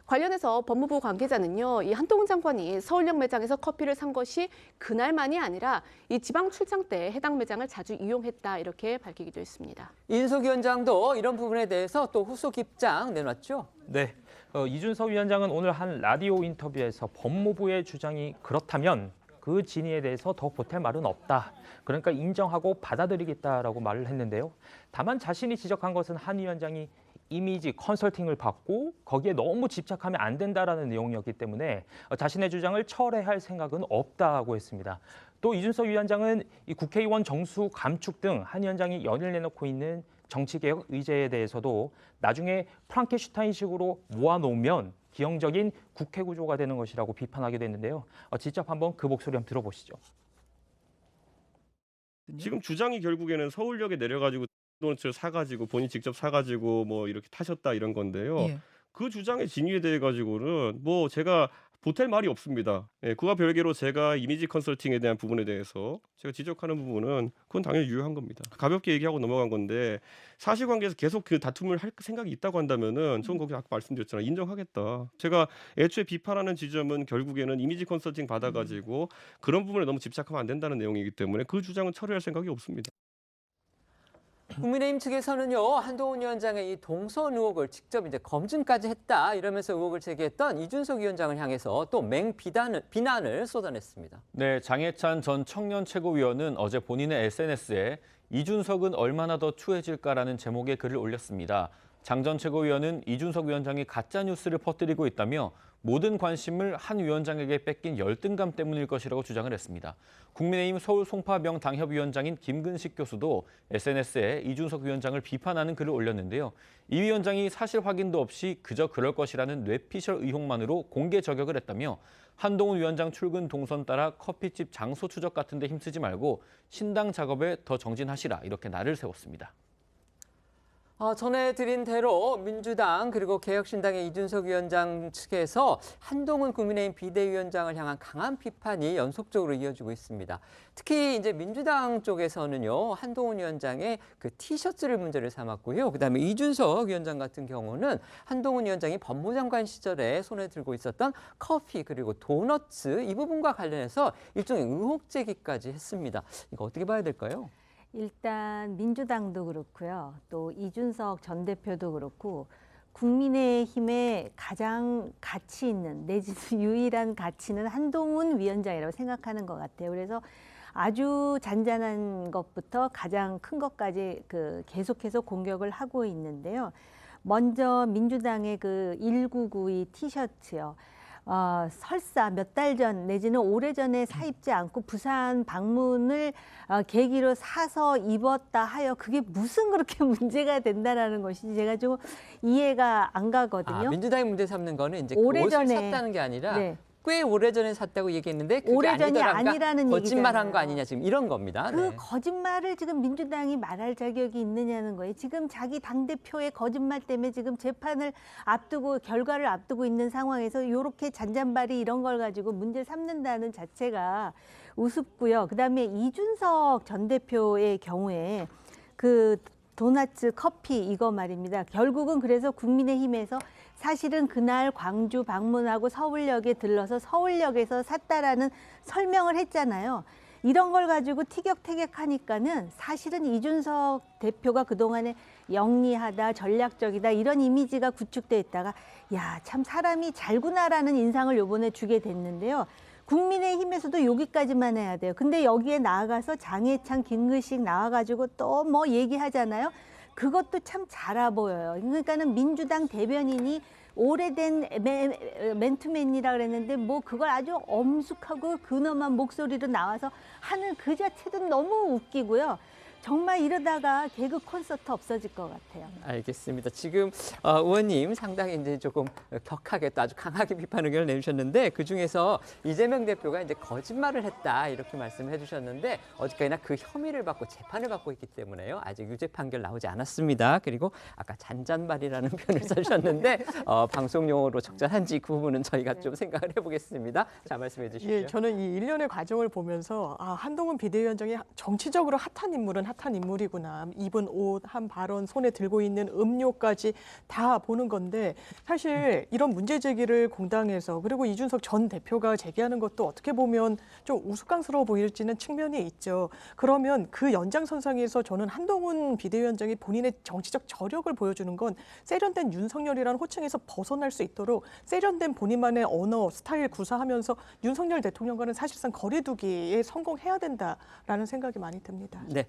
관련해서 법무부 관계자는요, 이 한동훈 장관이 서울역 매장에서 커피를 산 것이 그날만이 아니라 이 지방 출장 때 해당 매장을 자주 이용했다 이렇게 밝히기도 했습니다. 이준석 위원장도 이런 부분에 대해서 또 후속 입장 내놨죠. 네, 이준석 위원장은 오늘 한 라디오 인터뷰에서 법무부의 주장이 그렇다면 그 진위에 대해서 더 보탤 말은 없다. 그러니까 인정하고 받아들이겠다라고 말을 했는데요. 다만 자신이 지적한 것은 한 위원장이 이미지 컨설팅을 받고 거기에 너무 집착하면 안 된다라는 내용이었기 때문에 자신의 주장을 철회할 생각은 없다고 했습니다. 또 이준석 위원장은 이 국회의원 정수 감축 등 한 위원장이 연일 내놓고 있는 정치개혁 의제에 대해서도 나중에 프랑켄슈타인식으로 모아놓으면 기형적인 국회 구조가 되는 것이라고 비판하기도 했는데요. 직접 한번 그 목소리 한번 들어보시죠. 지금 주장이 결국에는 서울역에 내려가지고 도넛을 사가지고 본인 직접 사가지고 뭐 이렇게 타셨다 이런 건데요. 예. 그 주장의 진위에 대해 가지고는 뭐 제가 보탤 말이 없습니다. 예, 그와 별개로 제가 이미지 컨설팅에 대한 부분에 대해서 제가 지적하는 부분은 그건 당연히 유효한 겁니다. 가볍게 얘기하고 넘어간 건데 사실관계에서 계속 그 다툼을 할 생각이 있다고 한다면은 저는 거기 아까 말씀드렸잖아요. 인정하겠다. 제가 애초에 비판하는 지점은 결국에는 이미지 컨설팅 받아가지고 그런 부분에 너무 집착하면 안 된다는 내용이기 때문에 그 주장은 철회할 생각이 없습니다. 국민의힘 측에서는요, 한동훈 위원장의 이 동선 의혹을 직접 이제 검증까지 했다 이러면서 의혹을 제기했던 이준석 위원장을 향해서 또 비난을 쏟아냈습니다. 네, 장해찬 전 청년 최고위원은 어제 본인의 SNS에 이준석은 얼마나 더 추해질까라는 제목의 글을 올렸습니다. 장 전 최고위원은 이준석 위원장이 가짜뉴스를 퍼뜨리고 있다며 모든 관심을 한 위원장에게 뺏긴 열등감 때문일 것이라고 주장을 했습니다. 국민의힘 서울 송파병 당협위원장인 김근식 교수도 SNS에 이준석 위원장을 비판하는 글을 올렸는데요. 이 위원장이 사실 확인도 없이 그저 그럴 것이라는 뇌피셜 의혹만으로 공개 저격을 했다며 한동훈 위원장 출근 동선 따라 커피집 장소 추적 같은 데 힘쓰지 말고 신당 작업에 더 정진하시라 이렇게 날을 세웠습니다. 전해드린 대로 민주당 그리고 개혁신당의 이준석 위원장 측에서 한동훈 국민의힘 비대위원장을 향한 강한 비판이 연속적으로 이어지고 있습니다. 특히 이제 민주당 쪽에서는요, 한동훈 위원장의 그 티셔츠를 문제를 삼았고요. 그다음에 이준석 위원장 같은 경우는 한동훈 위원장이 법무장관 시절에 손에 들고 있었던 커피 그리고 도너츠 이 부분과 관련해서 일종의 의혹 제기까지 했습니다. 이거 어떻게 봐야 될까요? 일단 민주당도 그렇고요. 또 이준석 전 대표도 그렇고 국민의힘의 가장 가치 있는 내지는 유일한 가치는 한동훈 위원장이라고 생각하는 것 같아요. 그래서 아주 잔잔한 것부터 가장 큰 것까지 계속해서 공격을 하고 있는데요. 먼저 민주당의 그 1992 티셔츠요. 설사 몇 달 전 내지는 오래전에 사 입지 않고 부산 방문을 계기로 사서 입었다 하여 그게 무슨 그렇게 문제가 된다라는 것이 제가 좀 이해가 안 가거든요. 민주당이 문제 삼는 거는 이제 오래전에, 옷을 샀다는 게 아니라 네. 꽤 오래전에 샀다고 얘기했는데 그게 오래전이 아니더라. 아니라는 거짓말한 거 아니냐 지금 이런 겁니다. 그 네. 거짓말을 지금 민주당이 말할 자격이 있느냐는 거예요. 지금 자기 당대표의 거짓말 때문에 지금 재판을 앞두고 결과를 앞두고 있는 상황에서 이렇게 잔잔바리 이런 걸 가지고 문제 삼는다는 자체가 우습고요. 그다음에 이준석 전 대표의 경우에 그 도나츠 커피 이거 말입니다. 결국은 그래서 국민의힘에서 사실은 그날 광주 방문하고 서울역에 들러서 서울역에서 샀다라는 설명을 했잖아요. 이런 걸 가지고 티격태격하니까는 사실은 이준석 대표가 그동안에 영리하다, 전략적이다 이런 이미지가 구축돼 있다가 야, 참 사람이 잘구나라는 인상을 요번에 주게 됐는데요. 국민의힘에서도 여기까지만 해야 돼요. 근데 여기에 나아가서 장해찬, 김근식 나와가지고 또 뭐 얘기하잖아요. 그것도 참 잘아 보여요. 그러니까는 민주당 대변인이 오래된 맨투맨이라 그랬는데 뭐 그걸 아주 엄숙하고 근엄한 목소리로 나와서 하는 그 자체도 너무 웃기고요. 정말 이러다가 개그 콘서트 없어질 것 같아요. 알겠습니다. 지금 의원님 상당히 이제 조금 격하게 또 아주 강하게 비판 의견을 내주셨는데 그 중에서 이재명 대표가 이제 거짓말을 했다 이렇게 말씀해 주셨는데 어저께나 그 혐의를 받고 재판을 받고 있기 때문에요. 아직 유죄 판결 나오지 않았습니다. 그리고 아까 잔잔말이라는 표현을 써주셨는데 방송 용어로 적절한지 그 부분은 저희가 좀 생각을 해보겠습니다. 자, 말씀해 주십시오. 예, 저는 이 일련의 과정을 보면서 한동훈 비대위원장이 정치적으로 핫한 인물은 핫한 인물이구나. 입은 옷, 한 발언, 손에 들고 있는 음료까지 다 보는 건데 사실 이런 문제 제기를 공당에서 그리고 이준석 전 대표가 제기하는 것도 어떻게 보면 좀 우스꽝스러워 보일지는 측면이 있죠. 그러면 그 연장선상에서 저는 한동훈 비대위원장이 본인의 정치적 저력을 보여주는 건 세련된 윤석열이라는 호칭에서 벗어날 수 있도록 세련된 본인만의 언어, 스타일 구사하면서 윤석열 대통령과는 사실상 거리두기에 성공해야 된다라는 생각이 많이 듭니다. 네.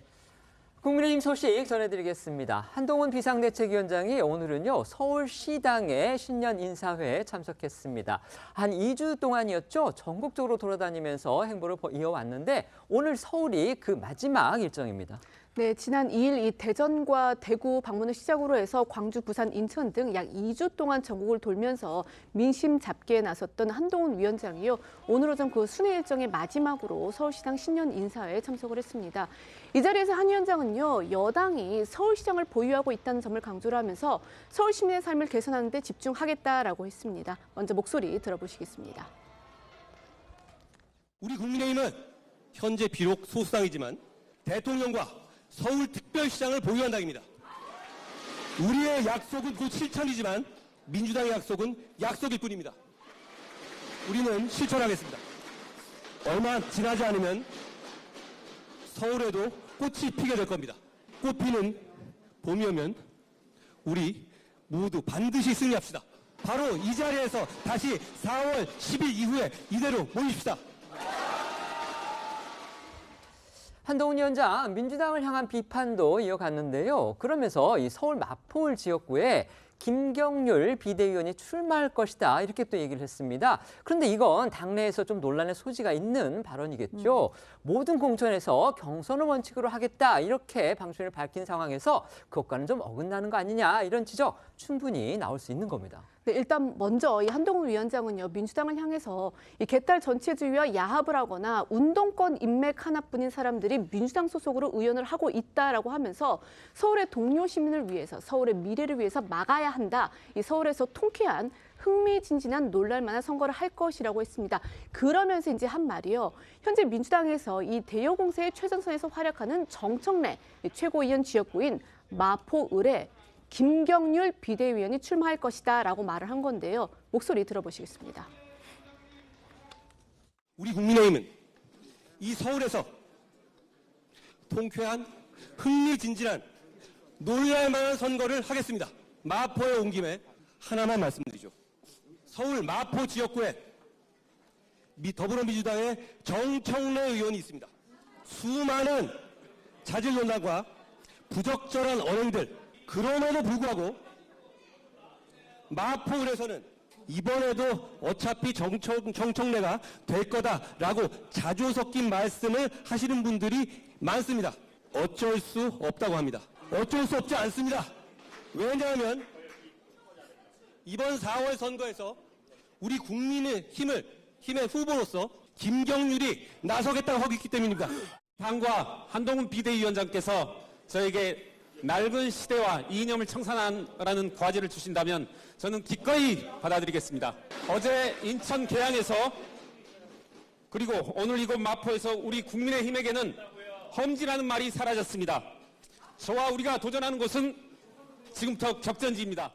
국민의힘 소식 전해드리겠습니다. 한동훈 비상대책위원장이 오늘은요 서울시당의 신년 인사회에 참석했습니다. 한 2주 동안이었죠. 전국적으로 돌아다니면서 행보를 이어왔는데 오늘 서울이 그 마지막 일정입니다. 네, 지난 2일 이 대전과 대구 방문을 시작으로 해서 광주, 부산, 인천 등 약 2주 동안 전국을 돌면서 민심 잡기에 나섰던 한동훈 위원장이요. 오늘 오전 그 순회 일정의 마지막으로 서울시당 신년 인사회에 참석을 했습니다. 이 자리에서 한 위원장은요, 여당이 서울시장을 보유하고 있다는 점을 강조를 하면서 서울 시민의 삶을 개선하는 데 집중하겠다라고 했습니다. 먼저 목소리 들어보시겠습니다. 우리 국민의힘은 현재 비록 소수당이지만 대통령과 서울특별시장을 보유한다입니다. 우리의 약속은 곧 실천이지만 민주당의 약속은 약속일 뿐입니다. 우리는 실천하겠습니다. 얼마 지나지 않으면 서울에도 꽃이 피게 될 겁니다. 꽃 피는 봄이 오면 우리 모두 반드시 승리합시다. 바로 이 자리에서 다시 4월 10일 이후에 이대로 모입시다. 한동훈 위원장 민주당을 향한 비판도 이어갔는데요. 그러면서 이 서울 마포울 지역구에 김경률 비대위원이 출마할 것이다 이렇게 또 얘기를 했습니다. 그런데 이건 당내에서 좀 논란의 소지가 있는 발언이겠죠. 모든 공천에서 경선을 원칙으로 하겠다 이렇게 방침을 밝힌 상황에서 그것과는 좀 어긋나는 거 아니냐 이런 지적 충분히 나올 수 있는 겁니다. 네, 일단 먼저 이 한동훈 위원장은요, 민주당을 향해서 이 개딸 전체주의와 야합을 하거나 운동권 인맥 하나뿐인 사람들이 민주당 소속으로 의원을 하고 있다라고 하면서 서울의 동료 시민을 위해서, 서울의 미래를 위해서 막아야 한다. 이 서울에서 통쾌한 흥미진진한 놀랄만한 선거를 할 것이라고 했습니다. 그러면서 이제 한 말이요. 현재 민주당에서 이 대여 공세의 최전선에서 활약하는 정청래 최고위원 지역구인 마포을에 김경률 비대위원이 출마할 것이다 라고 말을 한 건데요. 목소리 들어보시겠습니다. 우리 국민의힘은 이 서울에서 통쾌한 흥미진진한 놀랄만한 선거를 하겠습니다. 마포에 온 김에 하나만 말씀드리죠. 서울 마포 지역구에 더불어민주당의 정청래 의원이 있습니다. 수많은 자질논란과 부적절한 언행들, 그럼에도 불구하고 마포을에서는 이번에도 어차피 정청래가 될 거다라고 자주 섞인 말씀을 하시는 분들이 많습니다. 어쩔 수 없다고 합니다. 어쩔 수 없지 않습니다. 왜냐하면 이번 4월 선거에서 우리 국민의힘의 후보로서 김경률이 나서겠다고 하고 있기 때문입니다. 당과 한동훈 비대위원장께서 저에게 낡은 시대와 이념을 청산하라는 과제를 주신다면 저는 기꺼이 받아들이겠습니다. 어제 인천 계양에서 그리고 오늘 이곳 마포에서 우리 국민의힘에게는 험지라는 말이 사라졌습니다. 저와 우리가 도전하는 곳은 지금부터 격전지입니다.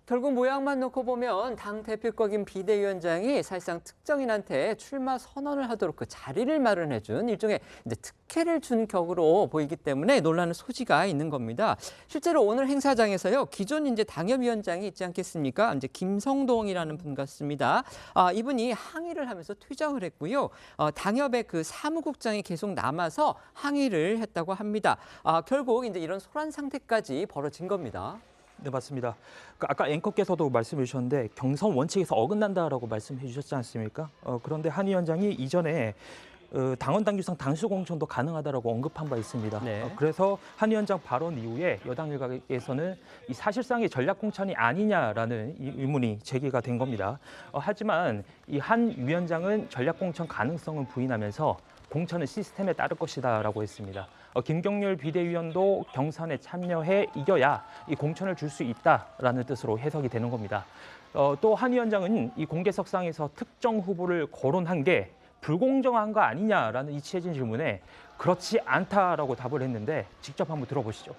결국 모양만 놓고 보면 당 대표격인 비대위원장이 사실상 특정인한테 출마 선언을 하도록 그 자리를 마련해준 일종의 이제 특혜를 준 격으로 보이기 때문에 논란의 소지가 있는 겁니다. 실제로 오늘 행사장에서요, 기존 이제 당협위원장이 있지 않겠습니까? 이제 김성동이라는 분 같습니다. 이분이 항의를 하면서 퇴장을 했고요. 당협의 그 사무국장이 계속 남아서 항의를 했다고 합니다. 결국 이제 이런 소란 상태까지 벌어진 겁니다. 네, 맞습니다. 아까 앵커께서도 말씀해 주셨는데 경선 원칙에서 어긋난다라고 말씀해 주셨지 않습니까? 그런데 한 위원장이 이전에 당원 당규상 당수 공천도 가능하다라고 언급한 바 있습니다. 네. 그래서 한 위원장 발언 이후에 여당 일각에서는 이 사실상의 전략 공천이 아니냐라는 의문이 제기가 된 겁니다. 하지만 이 한 위원장은 전략 공천 가능성은 부인하면서 공천은 시스템에 따를 것이다라고 했습니다. 김경률 비대위원도 경선에 참여해 이겨야 이 공천을 줄 수 있다라는 뜻으로 해석이 되는 겁니다. 또 한 위원장은 이 공개석상에서 특정 후보를 거론한 게 불공정한 거 아니냐라는 이치해진 질문에 그렇지 않다라고 답을 했는데 직접 한번 들어보시죠.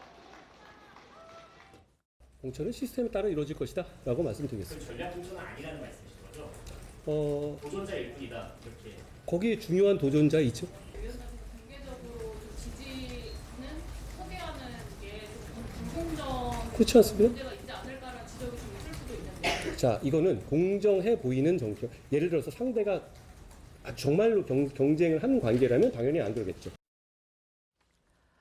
공천은 시스템에 따라 이루어질 것이다 라고 말씀드리겠습니다. 전략 공천은 아니라는 말씀이신 거죠? 도전자일 뿐이다 이렇게. 거기에 중요한 도전자 있죠. 공개적으로 지지는 소개하는 게 불공정 그렇지 않습니까? 문제가 있지 않을까라는 지적이 좀 있을 수도 있는데. 자, 이거는 공정해 보이는 정책. 예를 들어서 상대가 정말로 경쟁을 하는 관계라면 당연히 안 그러겠죠.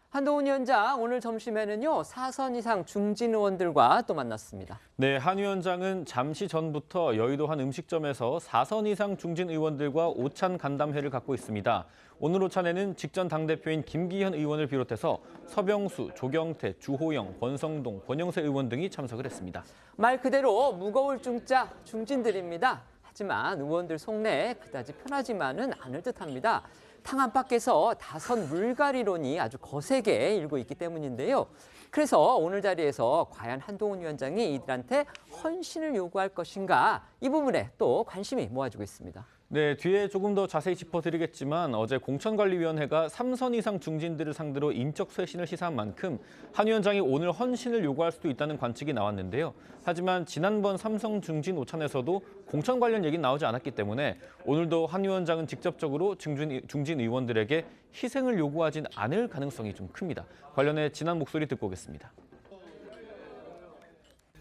한동훈 위원장 오늘 점심에는요, 4선 이상 중진 의원들과 또 만났습니다. 네, 한 위원장은 잠시 전부터 여의도 한 음식점에서 4선 이상 중진 의원들과 오찬 간담회를 갖고 있습니다. 오늘 오찬에는 직전 당대표인 김기현 의원을 비롯해서 서병수, 조경태, 주호영, 권성동, 권영세 의원 등이 참석을 했습니다. 말 그대로 무거울 중자 중진들입니다. 하지만 의원들 속내 그다지 편하지만은 않을 듯합니다. 당 안팎에서 다선 물갈이론이 아주 거세게 일고 있기 때문인데요. 그래서 오늘 자리에서 과연 한동훈 위원장이 이들한테 헌신을 요구할 것인가, 이 부분에 또 관심이 모아지고 있습니다. 네, 뒤에 조금 더 자세히 짚어드리겠지만 어제 공천관리위원회가 3선 이상 중진들을 상대로 인적 쇄신을 시사한 만큼 한 위원장이 오늘 헌신을 요구할 수도 있다는 관측이 나왔는데요. 하지만 지난번 삼성 중진 오찬에서도 공천 관련 얘기는 나오지 않았기 때문에 오늘도 한 위원장은 직접적으로 중진 의원들에게 희생을 요구하진 않을 가능성이 좀 큽니다. 관련해 지난 목소리 듣고 오겠습니다.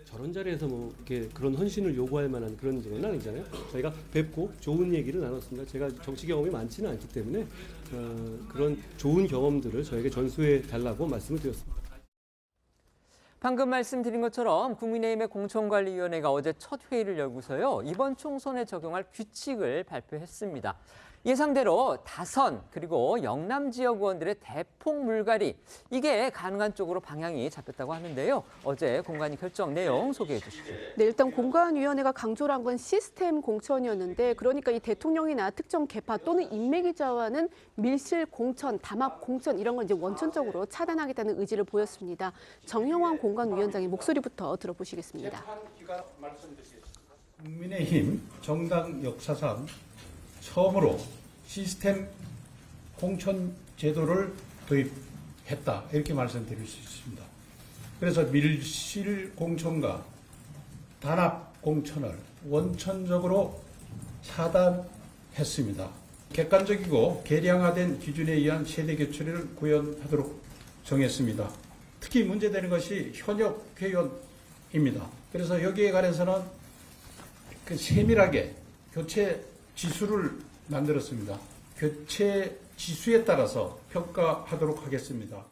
저런 자리에서 뭐 이렇게 그런 헌신을 요구할 만한 그런 적은 아니잖아요. 저희가 뵙고 좋은 얘기를 나눴습니다. 제가 정치 경험이 많지는 않기 때문에 그런 좋은 경험들을 저에게 전수해 달라고 말씀을 드렸습니다. 방금 말씀드린 것처럼 국민의힘의 공천관리위원회가 어제 첫 회의를 열고서요, 이번 총선에 적용할 규칙을 발표했습니다. 예상대로 다선 그리고 영남 지역 의원들의 대폭 물갈이, 이게 가능한 쪽으로 방향이 잡혔다고 하는데요. 어제 공관위 결정 내용 소개해 주시죠. 네, 일단 공관위원회가 강조를 한 건 시스템 공천이었는데, 그러니까 이 대통령이나 특정 계파 또는 인맥이자와는 밀실 공천, 담합 공천 이런 걸 이제 원천적으로 차단하겠다는 의지를 보였습니다. 정형환 공관위원장의 목소리부터 들어보시겠습니다. 국민의힘 정당 역사상 처음으로 시스템 공천 제도를 도입했다, 이렇게 말씀드릴 수 있습니다. 그래서 밀실 공천과 단합 공천을 원천적으로 차단했습니다. 객관적이고 계량화된 기준에 의한 세대 교체를 구현하도록 정했습니다. 특히 문제되는 것이 현역 회원입니다. 그래서 여기에 관해서는 세밀하게 교체 지수를 만들었습니다. 교체 지수에 따라서 평가하도록 하겠습니다.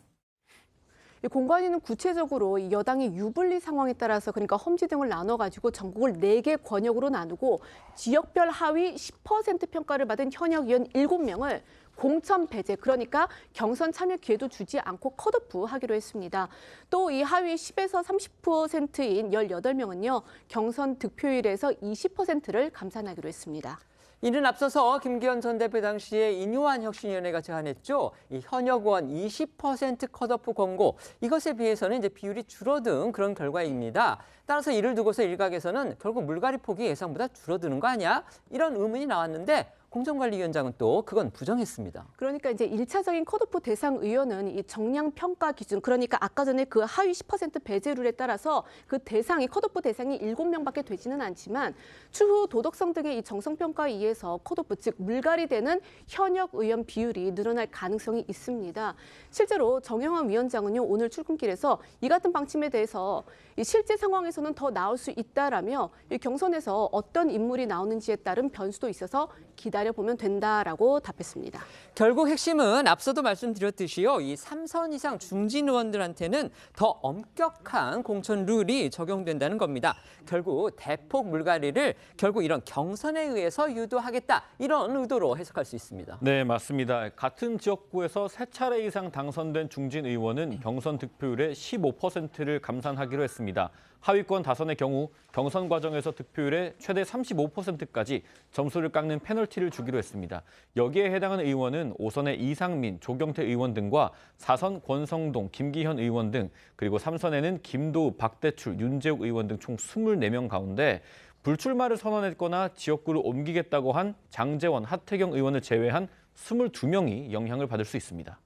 이 공관위는 구체적으로 이 여당의 유불리 상황에 따라서 그러니까 험지 등을 나눠가지고 전국을 4개 권역으로 나누고 지역별 하위 10% 평가를 받은 현역 의원 7명을 공천 배제, 그러니까 경선 참여 기회도 주지 않고 컷오프 하기로 했습니다. 또 이 하위 10에서 30%인 18명은요, 경선 득표율에서 20%를 감산하기로 했습니다. 이는 앞서서 김기현 전 대표 당시에 인유한 혁신위원회가 제안했죠. 이 현역 의원 20% 컷오프 권고, 이것에 비해서는 이제 비율이 줄어든 그런 결과입니다. 따라서 이를 두고서 일각에서는 결국 물갈이 폭이 예상보다 줄어드는 거 아니야? 이런 의문이 나왔는데 공정관리위원장은 또 그건 부정했습니다. 그러니까 이제 1차적인 컷오프 대상 의원은 이 정량 평가 기준, 그러니까 아까 전에 그 하위 10% 배제 룰에 따라서 그 대상이 컷오프 대상이 7명밖에 되지는 않지만 추후 도덕성 등의 이 정성 평가에 의해서 컷오프, 즉 물갈이되는 현역 의원 비율이 늘어날 가능성이 있습니다. 실제로 정영환 위원장은요, 오늘 출근길에서 이 같은 방침에 대해서 이 실제 상황에서는 더 나올 수 있다라며 이 경선에서 어떤 인물이 나오는지에 따른 변수도 있어서 기다려보면 된다라고 답했습니다. 결국 핵심은 앞서도 말씀드렸듯이요. 이 3선 이상 중진 의원들한테는 더 엄격한 공천 룰이 적용된다는 겁니다. 결국 대폭 물갈이를 결국 이런 경선에 의해서 유도하겠다, 이런 의도로 해석할 수 있습니다. 네, 맞습니다. 같은 지역구에서 3차례 이상 당선된 중진 의원은 경선 득표율의 15%를 감산하기로 했습니다. 하위권 다선의 경우 경선 과정에서 득표율의 최대 35%까지 점수를 깎는 페널티를 주기로 했습니다. 여기에 해당하는 의원은 5선의 이상민, 조경태 의원 등과 4선 권성동, 김기현 의원 등, 그리고 3선에는 김도우, 박대출, 윤재욱 의원 등 총 24명 가운데 불출마를 선언했거나 지역구를 옮기겠다고 한 장제원, 하태경 의원을 제외한 22명이 영향을 받을 수 있습니다.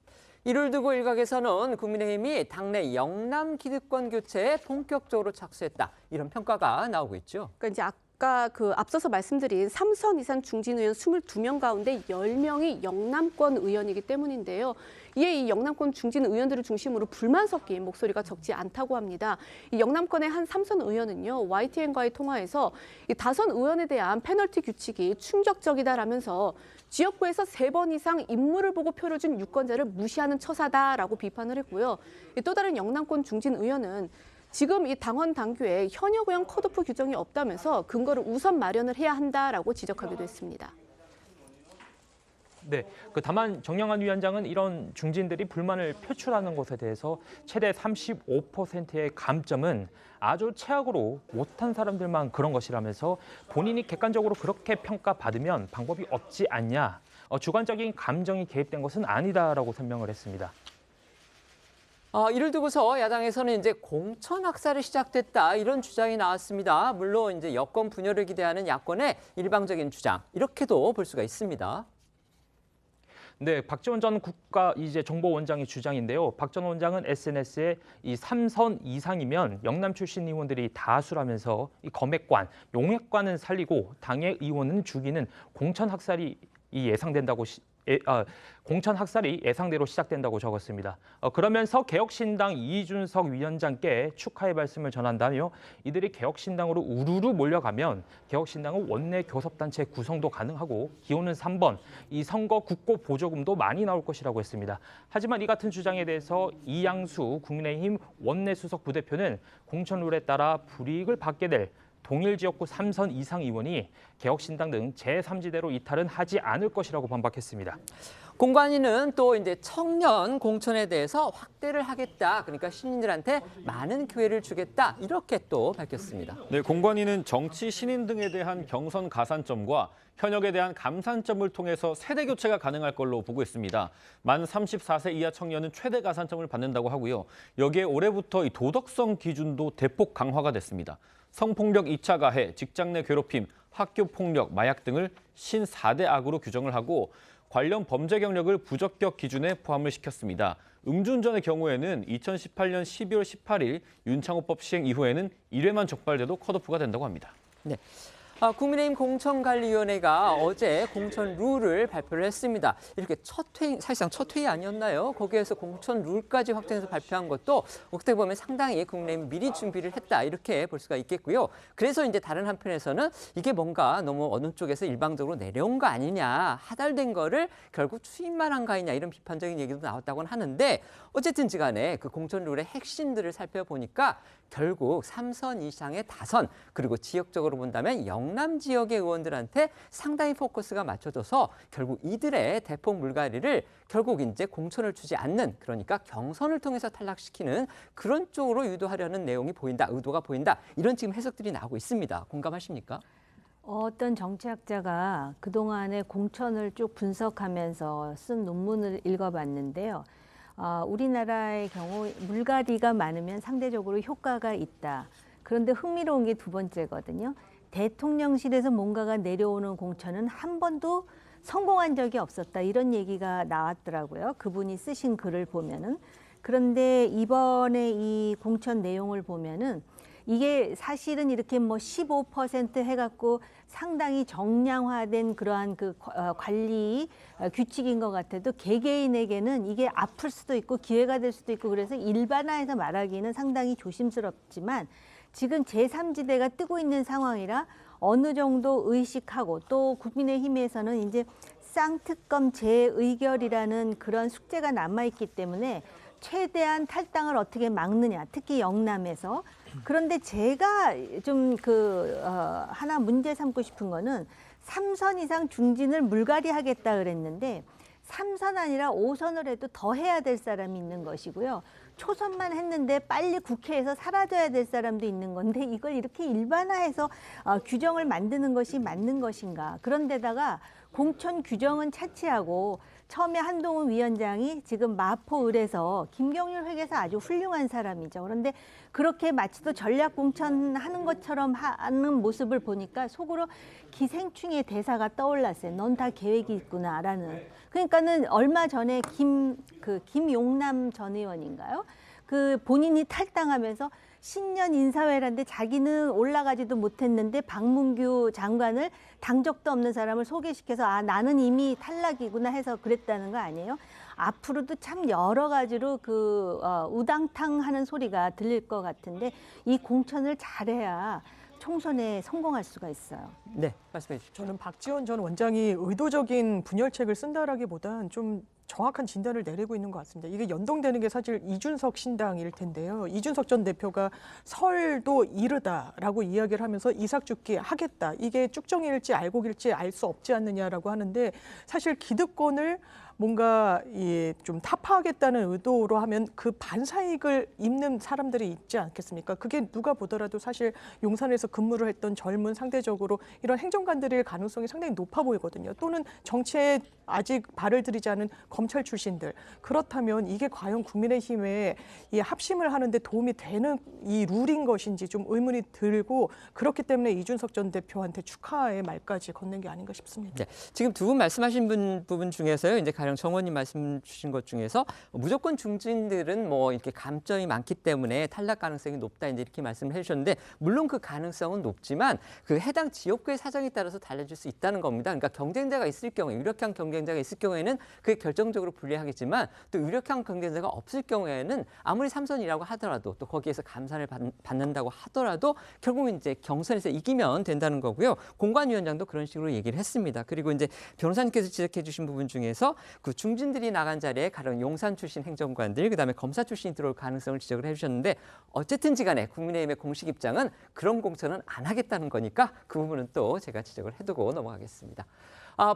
이를 두고 일각에서는 국민의힘이 당내 영남 기득권 교체에 본격적으로 착수했다, 이런 평가가 나오고 있죠. 그러니까 이제 아까 앞서서 말씀드린 3선 이상 중진 의원 22명 가운데 10명이 영남권 의원이기 때문인데요. 이에 이 영남권 중진 의원들을 중심으로 불만 섞인 목소리가 적지 않다고 합니다. 이 영남권의 한 3선 의원은요, YTN과의 통화에서 이 다선 의원에 대한 페널티 규칙이 충격적이다라면서 지역구에서 3번 이상 인물을 보고 표를 준 유권자를 무시하는 처사다라고 비판을 했고요. 또 다른 영남권 중진 의원은 지금 이 당원 당규에 현역 의원 컷오프 규정이 없다면서 근거를 우선 마련을 해야 한다라고 지적하기도 했습니다. 네, 다만 정영환 위원장은 이런 중진들이 불만을 표출하는 것에 대해서 최대 35%의 감점은 아주 최악으로 못한 사람들만 그런 것이라면서 본인이 객관적으로 그렇게 평가받으면 방법이 없지 않냐, 주관적인 감정이 개입된 것은 아니다라고 설명을 했습니다. 이를 두고서 야당에서는 이제 공천 학살이 시작됐다, 이런 주장이 나왔습니다. 물론 이제 여권 분열을 기대하는 야권의 일방적인 주장, 이렇게도 볼 수가 있습니다. 네, 박지원 전 국가정보원장의 주장인데요. 박 전 원장은 SNS에 이 3선 이상이면 영남 출신 의원들이 다수라면서 이 검핵관, 용핵관은 살리고 당의 의원은 죽이는 공천 학살이 예상된다고 공천 학살이 예상대로 시작된다고 적었습니다. 그러면서 개혁신당 이준석 위원장께 축하의 말씀을 전한다며 이들이 개혁신당으로 우르르 몰려가면 개혁신당은 원내 교섭단체 구성도 가능하고 기호는 3번, 이 선거 국고 보조금도 많이 나올 것이라고 했습니다. 하지만 이 같은 주장에 대해서 이양수 국민의힘 원내 수석 부대표는 공천 룰에 따라 불이익을 받게 될 동일 지역구 3선 이상 의원이 개혁신당 등 제3지대로 이탈은 하지 않을 것이라고 반박했습니다. 공관위는 또 이제 청년 공천에 대해서 확대를 하겠다, 그러니까 신인들한테 많은 기회를 주겠다, 이렇게 또 밝혔습니다. 네, 공관위는 정치 신인 등에 대한 경선 가산점과 현역에 대한 감산점을 통해서 세대 교체가 가능할 걸로 보고 있습니다. 만 34세 이하 청년은 최대 가산점을 받는다고 하고요. 여기에 올해부터 이 도덕성 기준도 대폭 강화가 됐습니다. 성폭력 2차 가해, 직장 내 괴롭힘, 학교 폭력, 마약 등을 신 4대 악으로 규정을 하고 관련 범죄 경력을 부적격 기준에 포함을 시켰습니다. 음주운전의 경우에는 2018년 12월 18일 윤창호법 시행 이후에는 1회만 적발돼도 컷오프가 된다고 합니다. 네. 국민의힘 공천관리위원회가 어제 공천 룰을 발표를 했습니다. 이렇게 사실상 첫 회의 아니었나요? 거기에서 공천 룰까지 확정해서 발표한 것도 어떻게 보면 상당히 국민의힘 미리 준비를 했다 이렇게 볼 수가 있겠고요. 그래서 이제 다른 한편에서는 이게 뭔가 너무 어느 쪽에서 일방적으로 내려온 거 아니냐, 하달된 거를 결국 추임만 한 거 아니냐 이런 비판적인 얘기도 나왔다고는 하는데 어쨌든지 간에 그 공천 룰의 핵심들을 살펴보니까 결국 3선 이상의 다선 그리고 지역적으로 본다면 영남 지역의 의원들한테 상당히 포커스가 맞춰져서 결국 이들의 대폭 물갈이를 결국 이제 공천을 주지 않는 그러니까 경선을 통해서 탈락시키는 그런 쪽으로 유도하려는 내용이 보인다, 의도가 보인다 이런 지금 해석들이 나오고 있습니다. 공감하십니까? 어떤 정치학자가 그동안의 공천을 쭉 분석하면서 쓴 논문을 읽어봤는데요. 우리나라의 경우 물갈이가 많으면 상대적으로 효과가 있다. 그런데 흥미로운 게 두 번째거든요. 대통령실에서 뭔가가 내려오는 공천은 한 번도 성공한 적이 없었다. 이런 얘기가 나왔더라고요. 그분이 쓰신 글을 보면은. 그런데 이번에 이 공천 내용을 보면은 이게 사실은 이렇게 뭐 15% 해갖고 상당히 정량화된 그러한 그 관리 규칙인 것 같아도 개개인에게는 이게 아플 수도 있고 기회가 될 수도 있고 그래서 일반화해서 말하기는 상당히 조심스럽지만 지금 제3지대가 뜨고 있는 상황이라 어느 정도 의식하고 또 국민의힘에서는 이제 쌍특검 재의결이라는 그런 숙제가 남아있기 때문에 최대한 탈당을 어떻게 막느냐, 특히 영남에서. 그런데 제가 좀 하나 문제 삼고 싶은 거는 3선 이상 중진을 물갈이하겠다 그랬는데 3선 아니라 5선을 해도 더 해야 될 사람이 있는 것이고요. 초선만 했는데 빨리 국회에서 사라져야 될 사람도 있는 건데 이걸 이렇게 일반화해서 규정을 만드는 것이 맞는 것인가. 그런데다가 공천 규정은 차치하고 처음에 한동훈 위원장이 지금 마포을에서 김경률 회계사 아주 훌륭한 사람이죠. 그런데 그렇게 마치도 전략 공천하는 것처럼 하는 모습을 보니까 속으로 기생충의 대사가 떠올랐어요. 넌 다 계획이 있구나라는. 그러니까는 얼마 전에 김용남 전 의원인가요? 본인이 탈당하면서 신년 인사회라는데 자기는 올라가지도 못했는데 박문규 장관을 당적도 없는 사람을 소개시켜서 나는 이미 탈락이구나 해서 그랬다는 거 아니에요? 앞으로도 참 여러 가지로 우당탕 하는 소리가 들릴 것 같은데 이 공천을 잘해야 총선에 성공할 수가 있어요. 네, 말씀해 주십시오. 저는 박지원 전 원장이 의도적인 분열책을 쓴다라기보단 좀 정확한 진단을 내리고 있는 것 같습니다. 이게 연동되는 게 사실 이준석 신당일 텐데요. 이준석 전 대표가 설도 이르다라고 이야기를 하면서 이삭죽기 하겠다. 이게 쭉정일지 알곡일지 알 수 없지 않느냐라고 하는데 사실 기득권을 뭔가 좀 타파하겠다는 의도로 하면 그 반사익을 입는 사람들이 있지 않겠습니까? 그게 누가 보더라도 사실 용산에서 근무를 했던 젊은 상대적으로 이런 행정관들일 가능성이 상당히 높아 보이거든요. 또는 정치에 아직 발을 들이지 않은 검찰 출신들. 그렇다면 이게 과연 국민의힘에 이 합심을 하는데 도움이 되는 이 룰인 것인지 좀 의문이 들고 그렇기 때문에 이준석 전 대표한테 축하의 말까지 건넨 게 아닌가 싶습니다. 네, 지금 두 분 말씀하신 부분 중에서요. 이제 가령 정원님 말씀 주신 것 중에서 무조건 중진들은 뭐 이렇게 감점이 많기 때문에 탈락 가능성이 높다 이제 이렇게 말씀을 해주셨는데 물론 그 가능성은 높지만 그 해당 지역구의 사정에 따라서 달라질 수 있다는 겁니다. 그러니까 경쟁자가 있을 경우에 유력한 경쟁자가 있을 경우에는 그게 결정적으로 불리하겠지만 또 유력한 경쟁자가 없을 경우에는 아무리 3선이라고 하더라도 또 거기에서 감산을 받는다고 하더라도 결국은 이제 경선에서 이기면 된다는 거고요. 공관위원장도 그런 식으로 얘기를 했습니다. 그리고 이제 변호사님께서 지적해 주신 부분 중에서 그 중진들이 나간 자리에 가령 용산 출신 행정관들 그다음에 검사 출신이 들어올 가능성을 지적을 해주셨는데 어쨌든지 간에 국민의힘의 공식 입장은 그런 공천은 안 하겠다는 거니까 그 부분은 또 제가 지적을 해두고 넘어가겠습니다.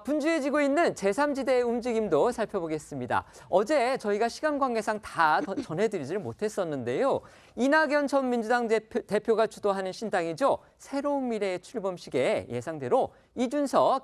분주해지고 있는 제3지대의 움직임도 살펴보겠습니다. 어제 저희가 시간 관계상 다 전해드리지를 못했었는데요. 이낙연 전 민주당 대표가 주도하는 신당이죠. 새로운 미래의 출범식에 예상대로 이준석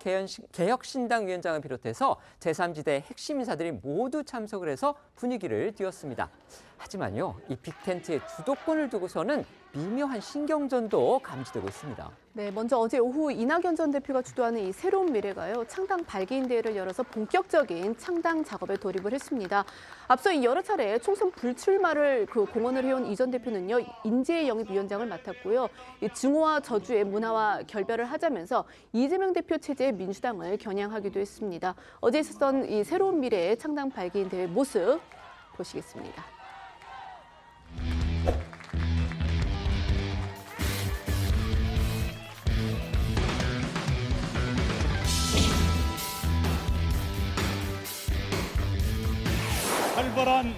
개혁신당 위원장을 비롯해서 제3지대 핵심 인사들이 모두 참석을 해서 분위기를 띄웠습니다. 하지만요, 이 빅텐트의 주도권을 두고서는 미묘한 신경전도 감지되고 있습니다. 네, 먼저 어제 오후 이낙연 전 대표가 주도하는 이 새로운 미래가요, 창당 발기인 대회를 열어서 본격적인 창당 작업에 돌입을 했습니다. 앞서 이 여러 차례 총선 불출마를 공언을 해온 이 전 대표는요, 인재영입위원장을 맡았고요. 이 증오와 저주의 문화와 결별을 하자면서 이재명 대표 체제의 민주당을 겨냥하기도 했습니다. 어제 있었던 이 새로운 미래의 창당 발기인 대회 모습 보시겠습니다. 활발한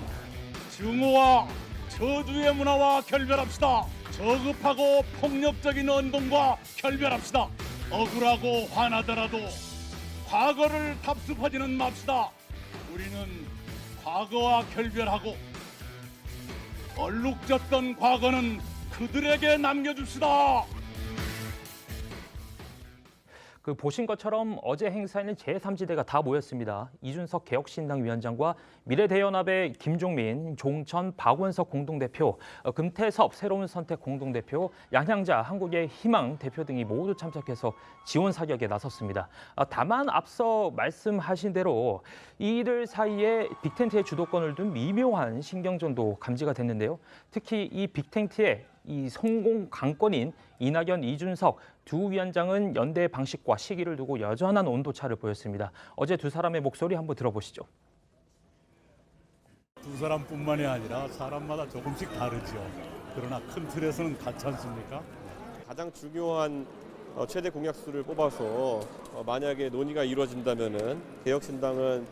증오와 저주의 문화와 결별합시다. 저급하고 폭력적인 언동과 결별합시다. 억울하고 화나더라도 과거를 답습하지는 맙시다. 우리는 과거와 결별하고 얼룩졌던 과거는 그들에게 남겨줍시다. 보신 것처럼 어제 행사에는 제3지대가 다 모였습니다. 이준석 개혁신당 위원장과 미래대연합의 김종민, 종천, 박원석 공동대표, 금태섭 새로운 선택 공동대표, 양향자 한국의 희망 대표 등이 모두 참석해서 지원 사격에 나섰습니다. 다만 앞서 말씀하신 대로 이들 사이에 빅텐트의 주도권을 둔 미묘한 신경전도 감지가 됐는데요. 특히 이 빅텐트의 이 성공 강권인 이낙연, 이준석 두 위원장은 연대 방식과 시기를 두고 여전한 온도차를 보였습니다. 어제 두 사람의 목소리 한번 들어보시죠. 두 사람뿐만이 아니라 사람마다 조금씩 다르죠. 그러나 큰 틀에서는 같지 않습니까? 가장 중요한 최대 공약수를 뽑아서 만약에 논의가 이루어진다면은 개혁신당은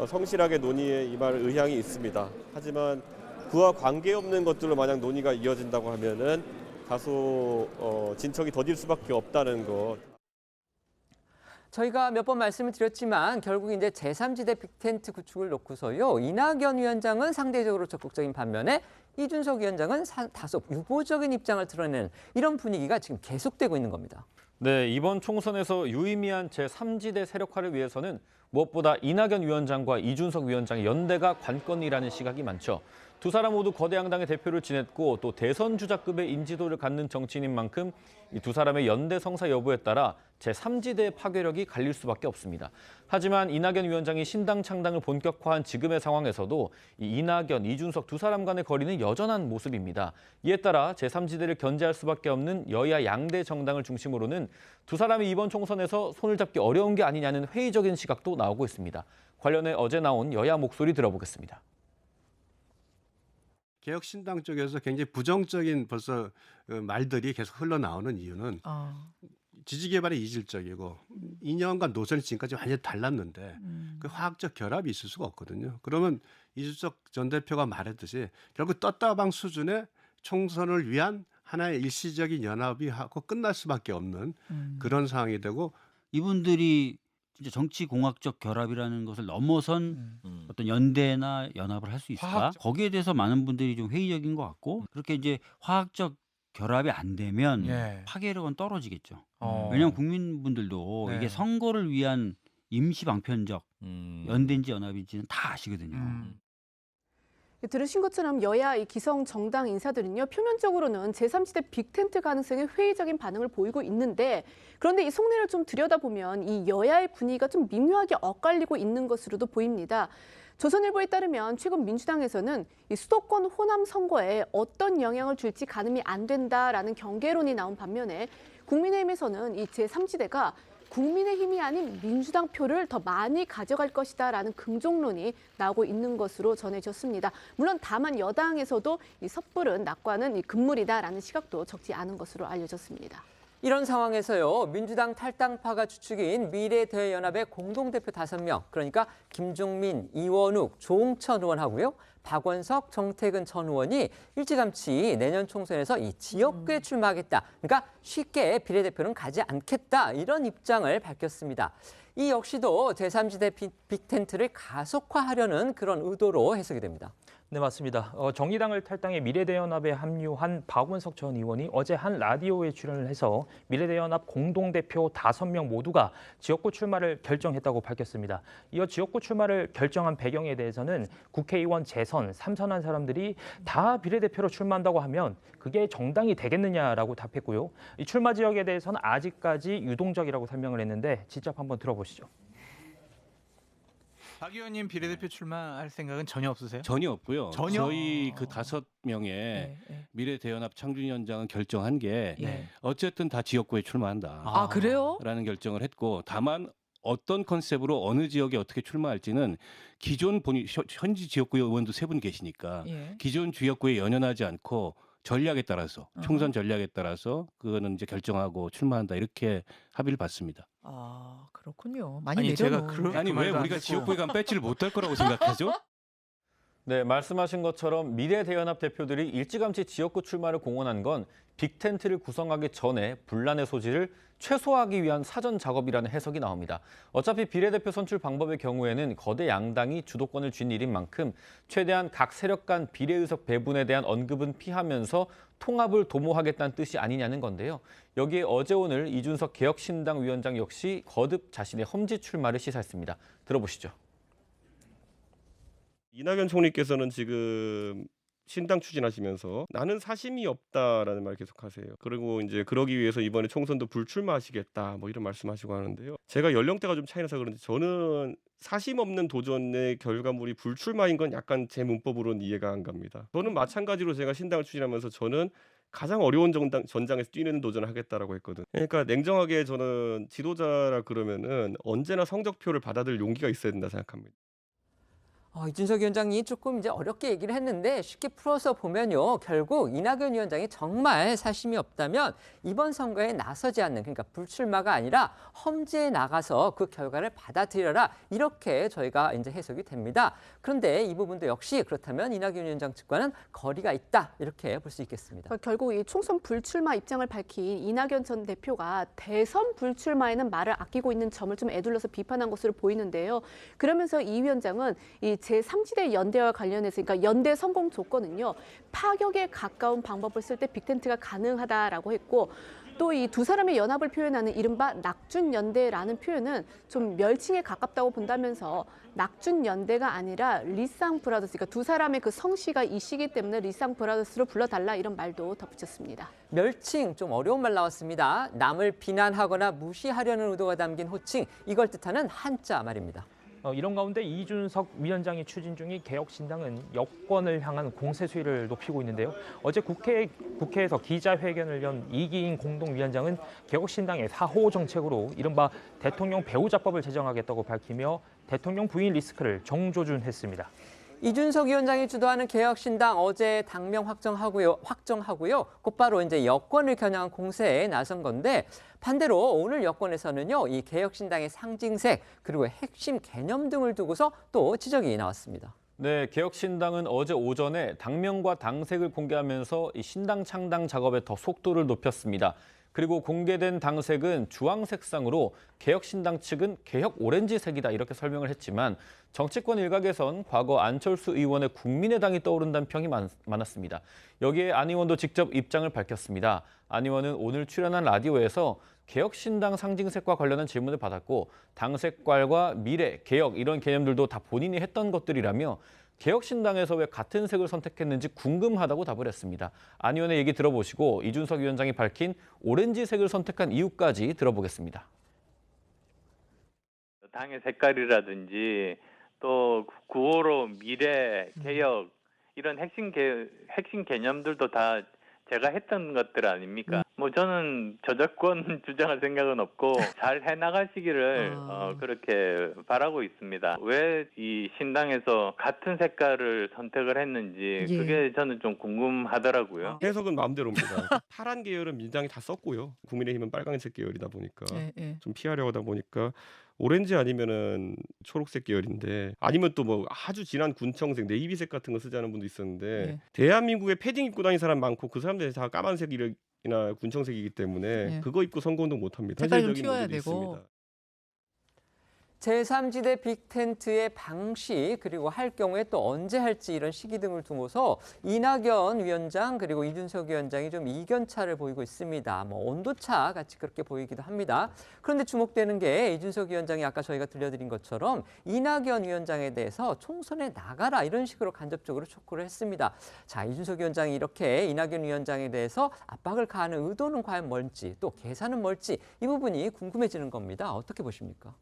성실하게 논의에 임할 의향이 있습니다. 하지만 그와 관계없는 것들로 만약 논의가 이어진다고 하면은 다소 진척이 더딜 수밖에 없다는 것. 저희가 몇 번 말씀을 드렸지만 결국 이제 제3지대 빅텐트 구축을 놓고서요, 이낙연 위원장은 상대적으로 적극적인 반면에 이준석 위원장은 다소 유보적인 입장을 드러내는 이런 분위기가 지금 계속되고 있는 겁니다. 네, 이번 총선에서 유의미한 제3지대 세력화를 위해서는 무엇보다 이낙연 위원장과 이준석 위원장의 연대가 관건이라는 시각이 많죠. 두 사람 모두 거대 양당의 대표를 지냈고 또 대선 주자급의 인지도를 갖는 정치인인 만큼 이 두 사람의 연대 성사 여부에 따라 제3지대의 파괴력이 갈릴 수밖에 없습니다. 하지만 이낙연 위원장이 신당 창당을 본격화한 지금의 상황에서도 이 이낙연, 이준석 두 사람 간의 거리는 여전한 모습입니다. 이에 따라 제3지대를 견제할 수밖에 없는 여야 양대 정당을 중심으로는 두 사람이 이번 총선에서 손을 잡기 어려운 게 아니냐는 회의적인 시각도 나오고 있습니다. 관련해 어제 나온 여야 목소리 들어보겠습니다. 개혁신당 쪽에서 굉장히 부정적인 벌써 말들이 계속 흘러나오는 이유는 지지 개발이 이질적이고 2년간 노선이 지금까지 완전히 달랐는데 그 화학적 결합이 있을 수가 없거든요. 그러면 이준석 전 대표가 말했듯이 결국 떴다방 수준의 총선을 위한 하나의 일시적인 연합이 하고 끝날 수밖에 없는 그런 상황이 되고, 이분들이 진짜 정치 공학적 결합이라는 것을 넘어선 어떤 연대나 연합을 할 수 있을까? 거기에 대해서 많은 분들이 좀 회의적인 것 같고, 그렇게 이제 화학적 결합이 안 되면 파괴력은 떨어지겠죠. 왜냐하면 국민분들도 이게 선거를 위한 임시 방편적 연대인지 연합인지는 다 아시거든요. 들으신 것처럼 여야 이 기성 정당 인사들은요, 표면적으로는 제3지대 빅텐트 가능성에 회의적인 반응을 보이고 있는데, 그런데 이 속내를 좀 들여다보면 이 여야의 분위기가 좀 미묘하게 엇갈리고 있는 것으로도 보입니다. 조선일보에 따르면 최근 민주당에서는 이 수도권 호남 선거에 어떤 영향을 줄지 가늠이 안 된다라는 경계론이 나온 반면에, 국민의힘에서는 이 제3지대가 국민의힘이 아닌 민주당 표를 더 많이 가져갈 것이다라는 긍정론이 나오고 있는 것으로 전해졌습니다. 물론 다만 여당에서도 이 섣부른 낙관은 이 금물이다라는 시각도 적지 않은 것으로 알려졌습니다. 이런 상황에서요, 민주당 탈당파가 주축인 미래대연합의 공동대표 5명, 그러니까 김종민, 이원욱, 조홍천 의원하고요, 박원석, 정태근 전 의원이 일찌감치 내년 총선에서 이 지역구에 출마하겠다. 그러니까 쉽게 비례대표는 가지 않겠다. 이런 입장을 밝혔습니다. 이 역시도 제3지대 빅텐트를 가속화하려는 그런 의도로 해석이 됩니다. 네, 맞습니다. 정의당을 탈당해 미래대연합에 합류한 박원석 전 의원이 어제 한 라디오에 출연을 해서 미래대연합 공동대표 5명 모두가 지역구 출마를 결정했다고 밝혔습니다. 이어 지역구 출마를 결정한 배경에 대해서는 국회의원 재선, 3선한 사람들이 다 비례대표로 출마한다고 하면 그게 정당이 되겠느냐라고 답했고요. 이 출마 지역에 대해서는 아직까지 유동적이라고 설명을 했는데 직접 한번 들어보시죠. 박 의원님 비례대표 출마할 생각은 전혀 없으세요? 전혀 없고요. 전혀? 저희 그 5명의 미래대연합 창준위원장은 결정한 게 어쨌든 다 지역구에 출마한다. 아, 그래요? 라는 결정을 했고 다만 어떤 컨셉으로 어느 지역에 어떻게 출마할지는 기존 현지 지역구 의원도 3분 계시니까 기존 지역구에 연연하지 않고 전략에 따라서 총선 전략에 따라서 그거는 이제 결정하고 출마한다 이렇게 합의를 받습니다. 아, 그렇군요. 많이 내려놓은. 아니 왜 우리가 지역구에 가면 배지를 못할 거라고 생각하죠? 네, 말씀하신 것처럼 미래대연합 대표들이 일찌감치 지역구 출마를 공언한 건 빅텐트를 구성하기 전에 분란의 소지를 최소화하기 위한 사전 작업이라는 해석이 나옵니다. 어차피 비례대표 선출 방법의 경우에는 거대 양당이 주도권을 쥔 일인 만큼 최대한 각 세력 간 비례의석 배분에 대한 언급은 피하면서 통합을 도모하겠다는 뜻이 아니냐는 건데요. 여기에 어제 오늘 이준석 개혁신당 위원장 역시 거듭 자신의 험지 출마를 시사했습니다. 들어보시죠. 이낙연 총리께서는 지금 신당 추진하시면서 나는 사심이 없다라는 말 계속하세요. 그리고 이제 그러기 위해서 이번에 총선도 불출마하시겠다 뭐 이런 말씀하시고 하는데요. 제가 연령대가 좀 차이 나서 그런지 저는 사심 없는 도전의 결과물이 불출마인 건 약간 제 문법으로는 이해가 안 갑니다. 저는 마찬가지로 제가 신당을 추진하면서 저는 가장 어려운 전장에서 뛰는 도전을 하겠다라고 했거든. 그러니까 냉정하게 저는 지도자라 그러면은 언제나 성적표를 받아들일 용기가 있어야 된다 생각합니다. 이준석 위원장이 조금 이제 어렵게 얘기를 했는데 쉽게 풀어서 보면요. 결국 이낙연 위원장이 정말 사심이 없다면 이번 선거에 나서지 않는, 그러니까 불출마가 아니라 험지에 나가서 그 결과를 받아들여라. 이렇게 저희가 이제 해석이 됩니다. 그런데 이 부분도 역시 그렇다면 이낙연 위원장 측과는 거리가 있다. 이렇게 볼 수 있겠습니다. 그러니까 결국 이 총선 불출마 입장을 밝힌 이낙연 전 대표가 대선 불출마에는 말을 아끼고 있는 점을 좀 에둘러서 비판한 것으로 보이는데요. 그러면서 이 위원장은 이 제3지대 연대와 관련해서, 그러니까 연대 성공 조건은요, 파격에 가까운 방법을 쓸 때 빅텐트가 가능하다라고 했고, 또 이 두 사람의 연합을 표현하는 이른바 낙준연대라는 표현은 좀 멸칭에 가깝다고 본다면서 낙준연대가 아니라 리쌍브라더스, 그러니까 두 사람의 그 성씨가 이시기 때문에 리쌍브라더스로 불러달라 이런 말도 덧붙였습니다. 멸칭, 좀 어려운 말 나왔습니다. 남을 비난하거나 무시하려는 의도가 담긴 호칭, 이걸 뜻하는 한자 말입니다. 이런 가운데 이준석 위원장이 추진 중인 개혁신당은 여권을 향한 공세 수위를 높이고 있는데요. 어제 국회에서 기자회견을 연 이기인 공동위원장은 개혁신당의 4호 정책으로 이른바 대통령 배우자법을 제정하겠다고 밝히며 대통령 부인 리스크를 정조준했습니다. 이준석 위원장이 주도하는 개혁신당 어제 당명 확정하고요. 곧바로 이제 여권을 겨냥한 공세에 나선 건데, 반대로 오늘 여권에서는요, 이 개혁신당의 상징색 그리고 핵심 개념 등을 두고서 또 지적이 나왔습니다. 네, 개혁신당은 어제 오전에 당명과 당색을 공개하면서 이 신당 창당 작업에 더 속도를 높였습니다. 그리고 공개된 당색은 주황 색상으로 개혁신당 측은 개혁 오렌지색이다 이렇게 설명을 했지만 정치권 일각에선 과거 안철수 의원의 국민의당이 떠오른다는 평이 많았습니다. 여기에 안 의원도 직접 입장을 밝혔습니다. 안 의원은 오늘 출연한 라디오에서 개혁신당 상징색과 관련한 질문을 받았고 당색깔과 미래, 개혁 이런 개념들도 다 본인이 했던 것들이라며 개혁신당에서 왜 같은 색을 선택했는지 궁금하다고 답을 했습니다. 안 의원의 얘기 들어보시고 이준석 위원장이 밝힌 오렌지색을 선택한 이유까지 들어보겠습니다. 당의 색깔이라든지 또 구호로 미래, 개혁 이런 핵심 개념들도 다 제가 했던 것들 아닙니까? 뭐 저는 저작권 주장할 생각은 없고 잘 해나가시기를 그렇게 바라고 있습니다. 왜 이 신당에서 같은 색깔을 선택을 했는지 그게 저는 좀 궁금하더라고요. 해석은 마음대로입니다. 파란 계열은 민주당이 다 썼고요. 국민의힘은 빨간색 계열이다 보니까 좀 피하려고 하다 보니까 오렌지 아니면은 초록색 계열인데, 아니면 또 뭐 아주 진한 군청색, 네이비색 같은 거 쓰자는 분도 있었는데 대한민국에 패딩 입고 다니는 사람 많고 그 사람들이 다 까만색이나 군청색이기 때문에 그거 입고 선거운동 못합니다. 색깔 좀 튀어야 되고. 제3지대 빅텐트의 방식 그리고 할 경우에 또 언제 할지 이런 시기 등을 두고서 이낙연 위원장 그리고 이준석 위원장이 좀 이견차를 보이고 있습니다. 온도차 같이 그렇게 보이기도 합니다. 그런데 주목되는 게 이준석 위원장이 아까 저희가 들려드린 것처럼 이낙연 위원장에 대해서 총선에 나가라 이런 식으로 간접적으로 촉구를 했습니다. 자, 이준석 위원장이 이렇게 이낙연 위원장에 대해서 압박을 가하는 의도는 과연 뭘지 또 계산은 뭘지 이 부분이 궁금해지는 겁니다. 어떻게 보십니까?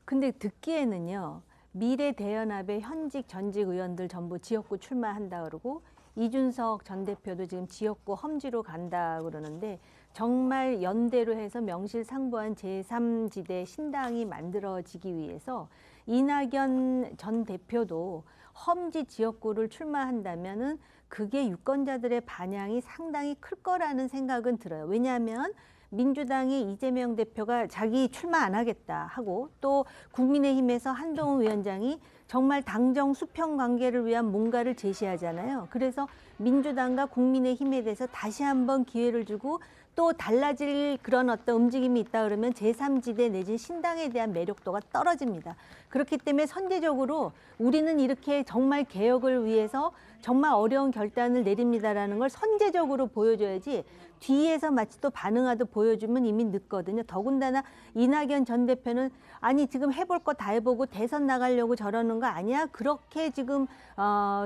근데 듣기에는요. 미래 대연합의 현직 전직 의원들 전부 지역구 출마한다 그러고 이준석 전 대표도 지금 지역구 험지로 간다 그러는데 정말 연대로 해서 명실상부한 제3지대 신당이 만들어지기 위해서 이낙연 전 대표도 험지 지역구를 출마한다면은 그게 유권자들의 반향이 상당히 클 거라는 생각은 들어요. 왜냐하면 민주당의 이재명 대표가 자기 출마 안 하겠다 하고 또 국민의힘에서 한동훈 위원장이 정말 당정 수평 관계를 위한 뭔가를 제시하잖아요. 그래서 민주당과 국민의힘에 대해서 다시 한번 기회를 주고 또 달라질 그런 어떤 움직임이 있다 그러면 제3지대 내지 신당에 대한 매력도가 떨어집니다. 그렇기 때문에 선제적으로 우리는 이렇게 정말 개혁을 위해서 정말 어려운 결단을 내립니다라는 걸 선제적으로 보여줘야지 뒤에서 마치 또 반응하듯 보여주면 이미 늦거든요. 더군다나 이낙연 전 대표는 아니 지금 해볼 거 다 해보고 대선 나가려고 저러는 거 아니야? 그렇게 지금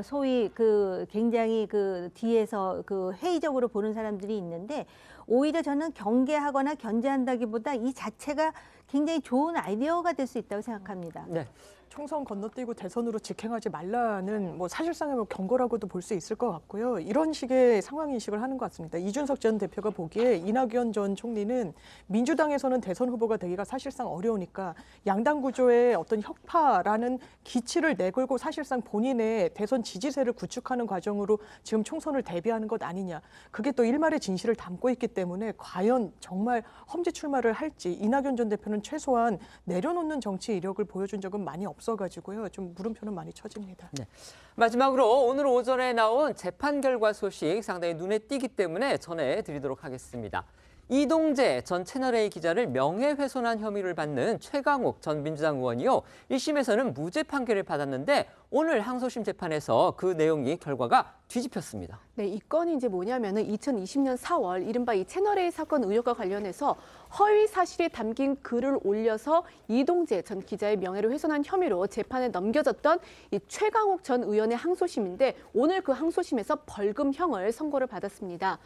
소위 그 굉장히 그 뒤에서 그 회의적으로 보는 사람들이 있는데 오히려 저는 경계하거나 견제한다기보다 이 자체가 굉장히 좋은 아이디어가 될 수 있다고 생각합니다. 네. 총선 건너뛰고 대선으로 직행하지 말라는 사실상의 경고라고도 볼 수 있을 것 같고요. 이런 식의 상황 인식을 하는 것 같습니다. 이준석 전 대표가 보기에 이낙연 전 총리는 민주당에서는 대선 후보가 되기가 사실상 어려우니까 양당 구조의 어떤 혁파라는 기치를 내걸고 사실상 본인의 대선 지지세를 구축하는 과정으로 지금 총선을 대비하는 것 아니냐. 그게 또 일말의 진실을 담고 있기 때문에 과연 정말 험지 출마를 할지 이낙연 전 대표는 최소한 내려놓는 정치 이력을 보여준 적은 많이 없어가지고요. 좀 물음표는 많이 쳐집니다. 네. 마지막으로 오늘 오전에 나온 재판 결과 소식 상당히 눈에 띄기 때문에 전해드리도록 하겠습니다. 이동재 전 채널A 기자를 명예훼손한 혐의를 받는 최강욱 전 민주당 의원이요. 1심에서는 무죄 판결을 받았는데 오늘 항소심 재판에서 그 내용이 결과가 뒤집혔습니다. 네, 이 건이 이제 뭐냐면은 2020년 4월 이른바 이 채널A 사건 의혹과 관련해서 허위 사실이 담긴 글을 올려서 이동재 전 기자의 명예를 훼손한 혐의로 재판에 넘겨졌던 이 최강욱 전 의원의 항소심인데 오늘 그 항소심에서 벌금형을 선고를 받았습니다.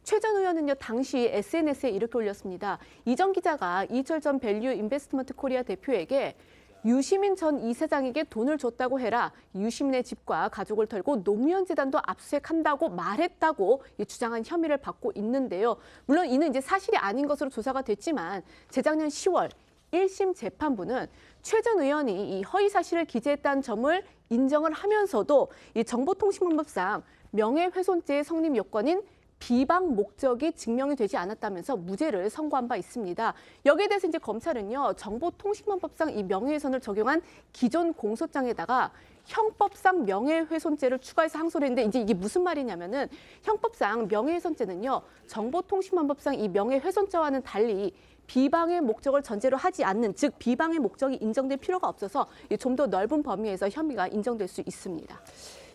최 전 의원은요, 당시 SNS에 이렇게 올렸습니다. 이 전 기자가 이철 전 밸류 인베스트먼트 코리아 대표에게 유시민 전 이사장에게 돈을 줬다고 해라. 유시민의 집과 가족을 털고 노무현 재단도 압수수색한다고 말했다고 주장한 혐의를 받고 있는데요. 물론 이는 이제 사실이 아닌 것으로 조사가 됐지만 재작년 10월 1심 재판부는 최 전 의원이 이 허위 사실을 기재했다는 점을 인정을 하면서도 이 정보통신망법상 명예훼손죄의 성립 요건인 비방 목적이 증명이 되지 않았다면서 무죄를 선고한 바 있습니다. 여기에 대해서 이제 검찰은요, 정보통신망법상 이 명예훼손을 적용한 기존 공소장에다가 형법상 명예훼손죄를 추가해서 항소를 했는데 이제 이게 무슨 말이냐면은 형법상 명예훼손죄는요, 정보통신망법상 이 명예훼손죄와는 달리 비방의 목적을 전제로 하지 않는, 즉 비방의 목적이 인정될 필요가 없어서 좀 더 넓은 범위에서 혐의가 인정될 수 있습니다.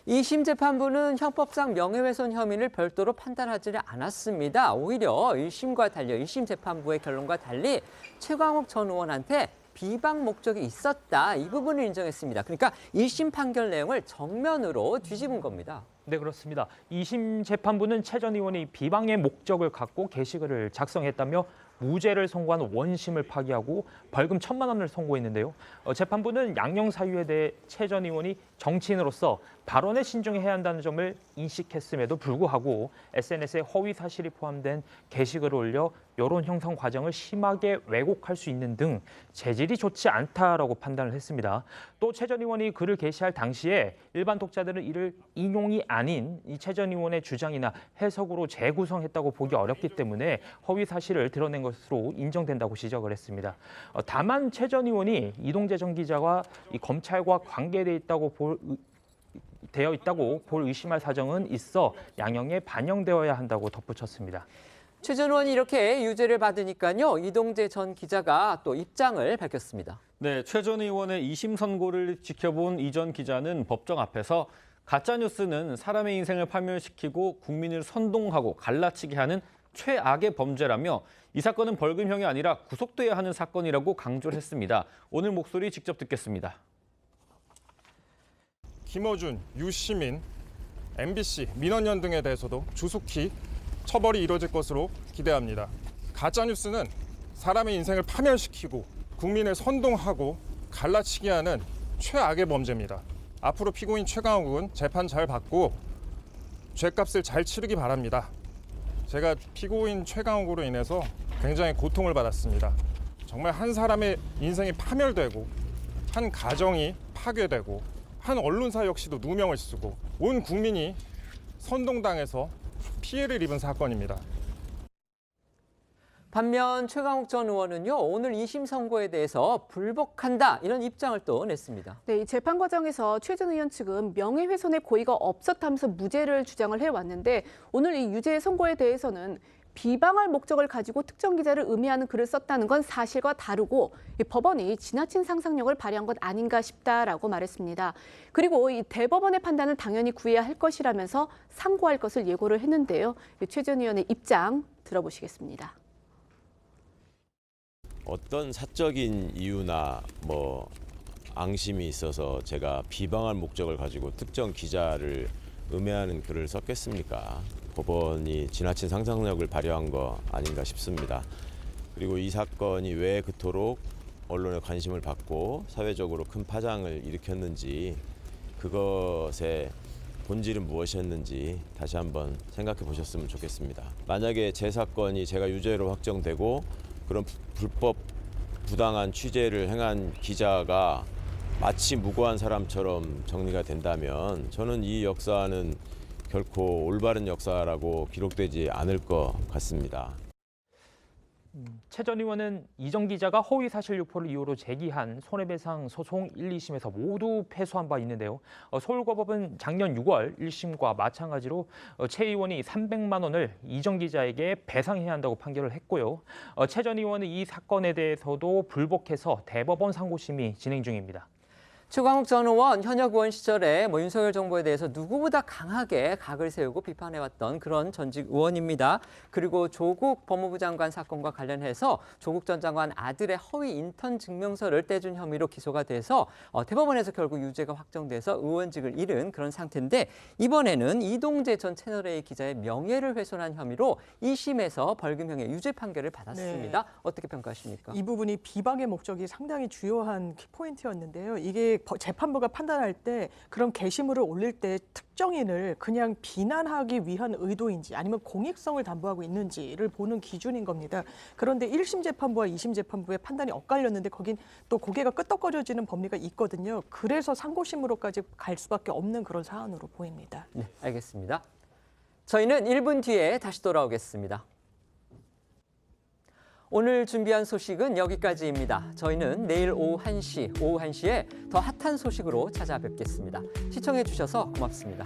2심 재판부는 형법상 명예훼손 혐의를 별도로 판단하지는 않았습니다. 오히려 1심과 달리 1심 재판부의 결론과 달리 최강욱 전 의원한테 비방 목적이 있었다. 이 부분을 인정했습니다. 그러니까 1심 판결 내용을 정면으로 뒤집은 겁니다. 네, 그렇습니다. 2심 재판부는 최 전 의원이 비방의 목적을 갖고 게시글을 작성했다며 무죄를 선고한 원심을 파기하고 벌금 1,000만 원을 선고했는데요. 재판부는 양형 사유에 대해 최 전 의원이 정치인으로서 발언에 신중해야 한다는 점을 인식했음에도 불구하고 SNS에 허위 사실이 포함된 게시글을 올려 여론 형성 과정을 심하게 왜곡할 수 있는 등 재질이 좋지 않다라고 판단을 했습니다. 또 최 전 의원이 글을 게시할 당시에 일반 독자들은 이를 인용이 아닌 이 최 전 의원의 주장이나 해석으로 재구성했다고 보기 어렵기 때문에 허위 사실을 드러낸 것으로 인정된다고 지적을 했습니다. 다만 최 전 의원이 이동재 전 기자와 이 검찰과 관계되어 있다고 볼 의심할 사정은 있어 양형에 반영되어야 한다고 덧붙였습니다. 최 전 의원이 이렇게 유죄를 받으니까요. 이동재 전 기자가 또 입장을 밝혔습니다. 네, 최 전 의원의 2심 선고를 지켜본 이 전 기자는 법정 앞에서 가짜뉴스는 사람의 인생을 파멸시키고 국민을 선동하고 갈라치게 하는 최악의 범죄라며 이 사건은 벌금형이 아니라 구속돼야 하는 사건이라고 강조를 했습니다. 오늘 목소리 직접 듣겠습니다. 김어준, 유시민, MBC, 민원연 등에 대해서도 조속히 처벌이 이루어질 것으로 기대합니다. 가짜뉴스는 사람의 인생을 파멸시키고 국민을 선동하고 갈라치게 하는 최악의 범죄입니다. 앞으로 피고인 최강욱은 재판 잘 받고 죄값을 잘 치르기 바랍니다. 제가 피고인 최강욱으로 인해서 굉장히 고통을 받았습니다. 정말 한 사람의 인생이 파멸되고 한 가정이 파괴되고 한 언론사 역시도 누명을 쓰고 온 국민이 선동당해서 피해를 입은 사건입니다. 반면 최강욱 전 의원은요, 오늘 2심 선고에 대해서 불복한다 이런 입장을 또 냈습니다. 네, 이 재판 과정에서 최 전 의원 측은 명예훼손의 고의가 없었다면서 무죄를 주장을 해왔는데 오늘 이 유죄 선고에 대해서는 비방할 목적을 가지고 특정 기자를 음해하는 글을 썼다는 건 사실과 다르고 이 법원이 지나친 상상력을 발휘한 것 아닌가 싶다라고 말했습니다. 그리고 이 대법원의 판단은 당연히 구해야 할 것이라면서 상고할 것을 예고를 했는데요. 최 전 의원의 입장 들어보시겠습니다. 어떤 사적인 이유나 뭐 앙심이 있어서 제가 비방할 목적을 가지고 특정 기자를 음해하는 글을 썼겠습니까? 법원이 지나친 상상력을 발휘한 거 아닌가 싶습니다. 그리고 이 사건이 왜 그토록 언론의 관심을 받고 사회적으로 큰 파장을 일으켰는지 그것의 본질은 무엇이었는지 다시 한번 생각해 보셨으면 좋겠습니다. 만약에 제 사건이 제가 유죄로 확정되고 그런 불법 부당한 취재를 행한 기자가 마치 무고한 사람처럼 정리가 된다면 저는 이 역사는 결코 올바른 역사라고 기록되지 않을 것 같습니다. 최 전 의원은 이 전 기자가 허위 사실 유포를 이유로 제기한 손해배상 소송 1, 2심에서 모두 패소한 바 있는데요. 서울고법은 작년 6월 1심과 마찬가지로 최 의원이 300만 원을 이 전 기자에게 배상해야 한다고 판결을 했고요. 최 전 의원은 이 사건에 대해서도 불복해서 대법원 상고심이 진행 중입니다. 최강욱 전 의원 현역 의원 시절에 윤석열 정부에 대해서 누구보다 강하게 각을 세우고 비판해왔던 그런 전직 의원입니다. 그리고 조국 법무부 장관 사건과 관련해서 조국 전 장관 아들의 허위 인턴 증명서를 떼준 혐의로 기소가 돼서 대법원에서 결국 유죄가 확정돼서 의원직을 잃은 그런 상태인데 이번에는 이동재 전 채널A 기자의 명예를 훼손한 혐의로 2심에서 벌금형의 유죄 판결을 받았습니다. 네. 어떻게 평가하십니까? 이 부분이 비방의 목적이 상당히 주요한 포인트였는데요. 이게 재판부가 판단할 때 그런 게시물을 올릴 때 특정인을 그냥 비난하기 위한 의도인지 아니면 공익성을 담보하고 있는지를 보는 기준인 겁니다. 그런데 1심 재판부와 2심 재판부의 판단이 엇갈렸는데 거긴 또 고개가 끄덕거려지는 법리가 있거든요. 그래서 상고심으로까지 갈 수밖에 없는 그런 사안으로 보입니다. 네, 알겠습니다. 저희는 1분 뒤에 다시 돌아오겠습니다. 오늘 준비한 소식은 여기까지입니다. 저희는 내일 오후 1시에 더 핫한 소식으로 찾아뵙겠습니다. 시청해 주셔서 고맙습니다.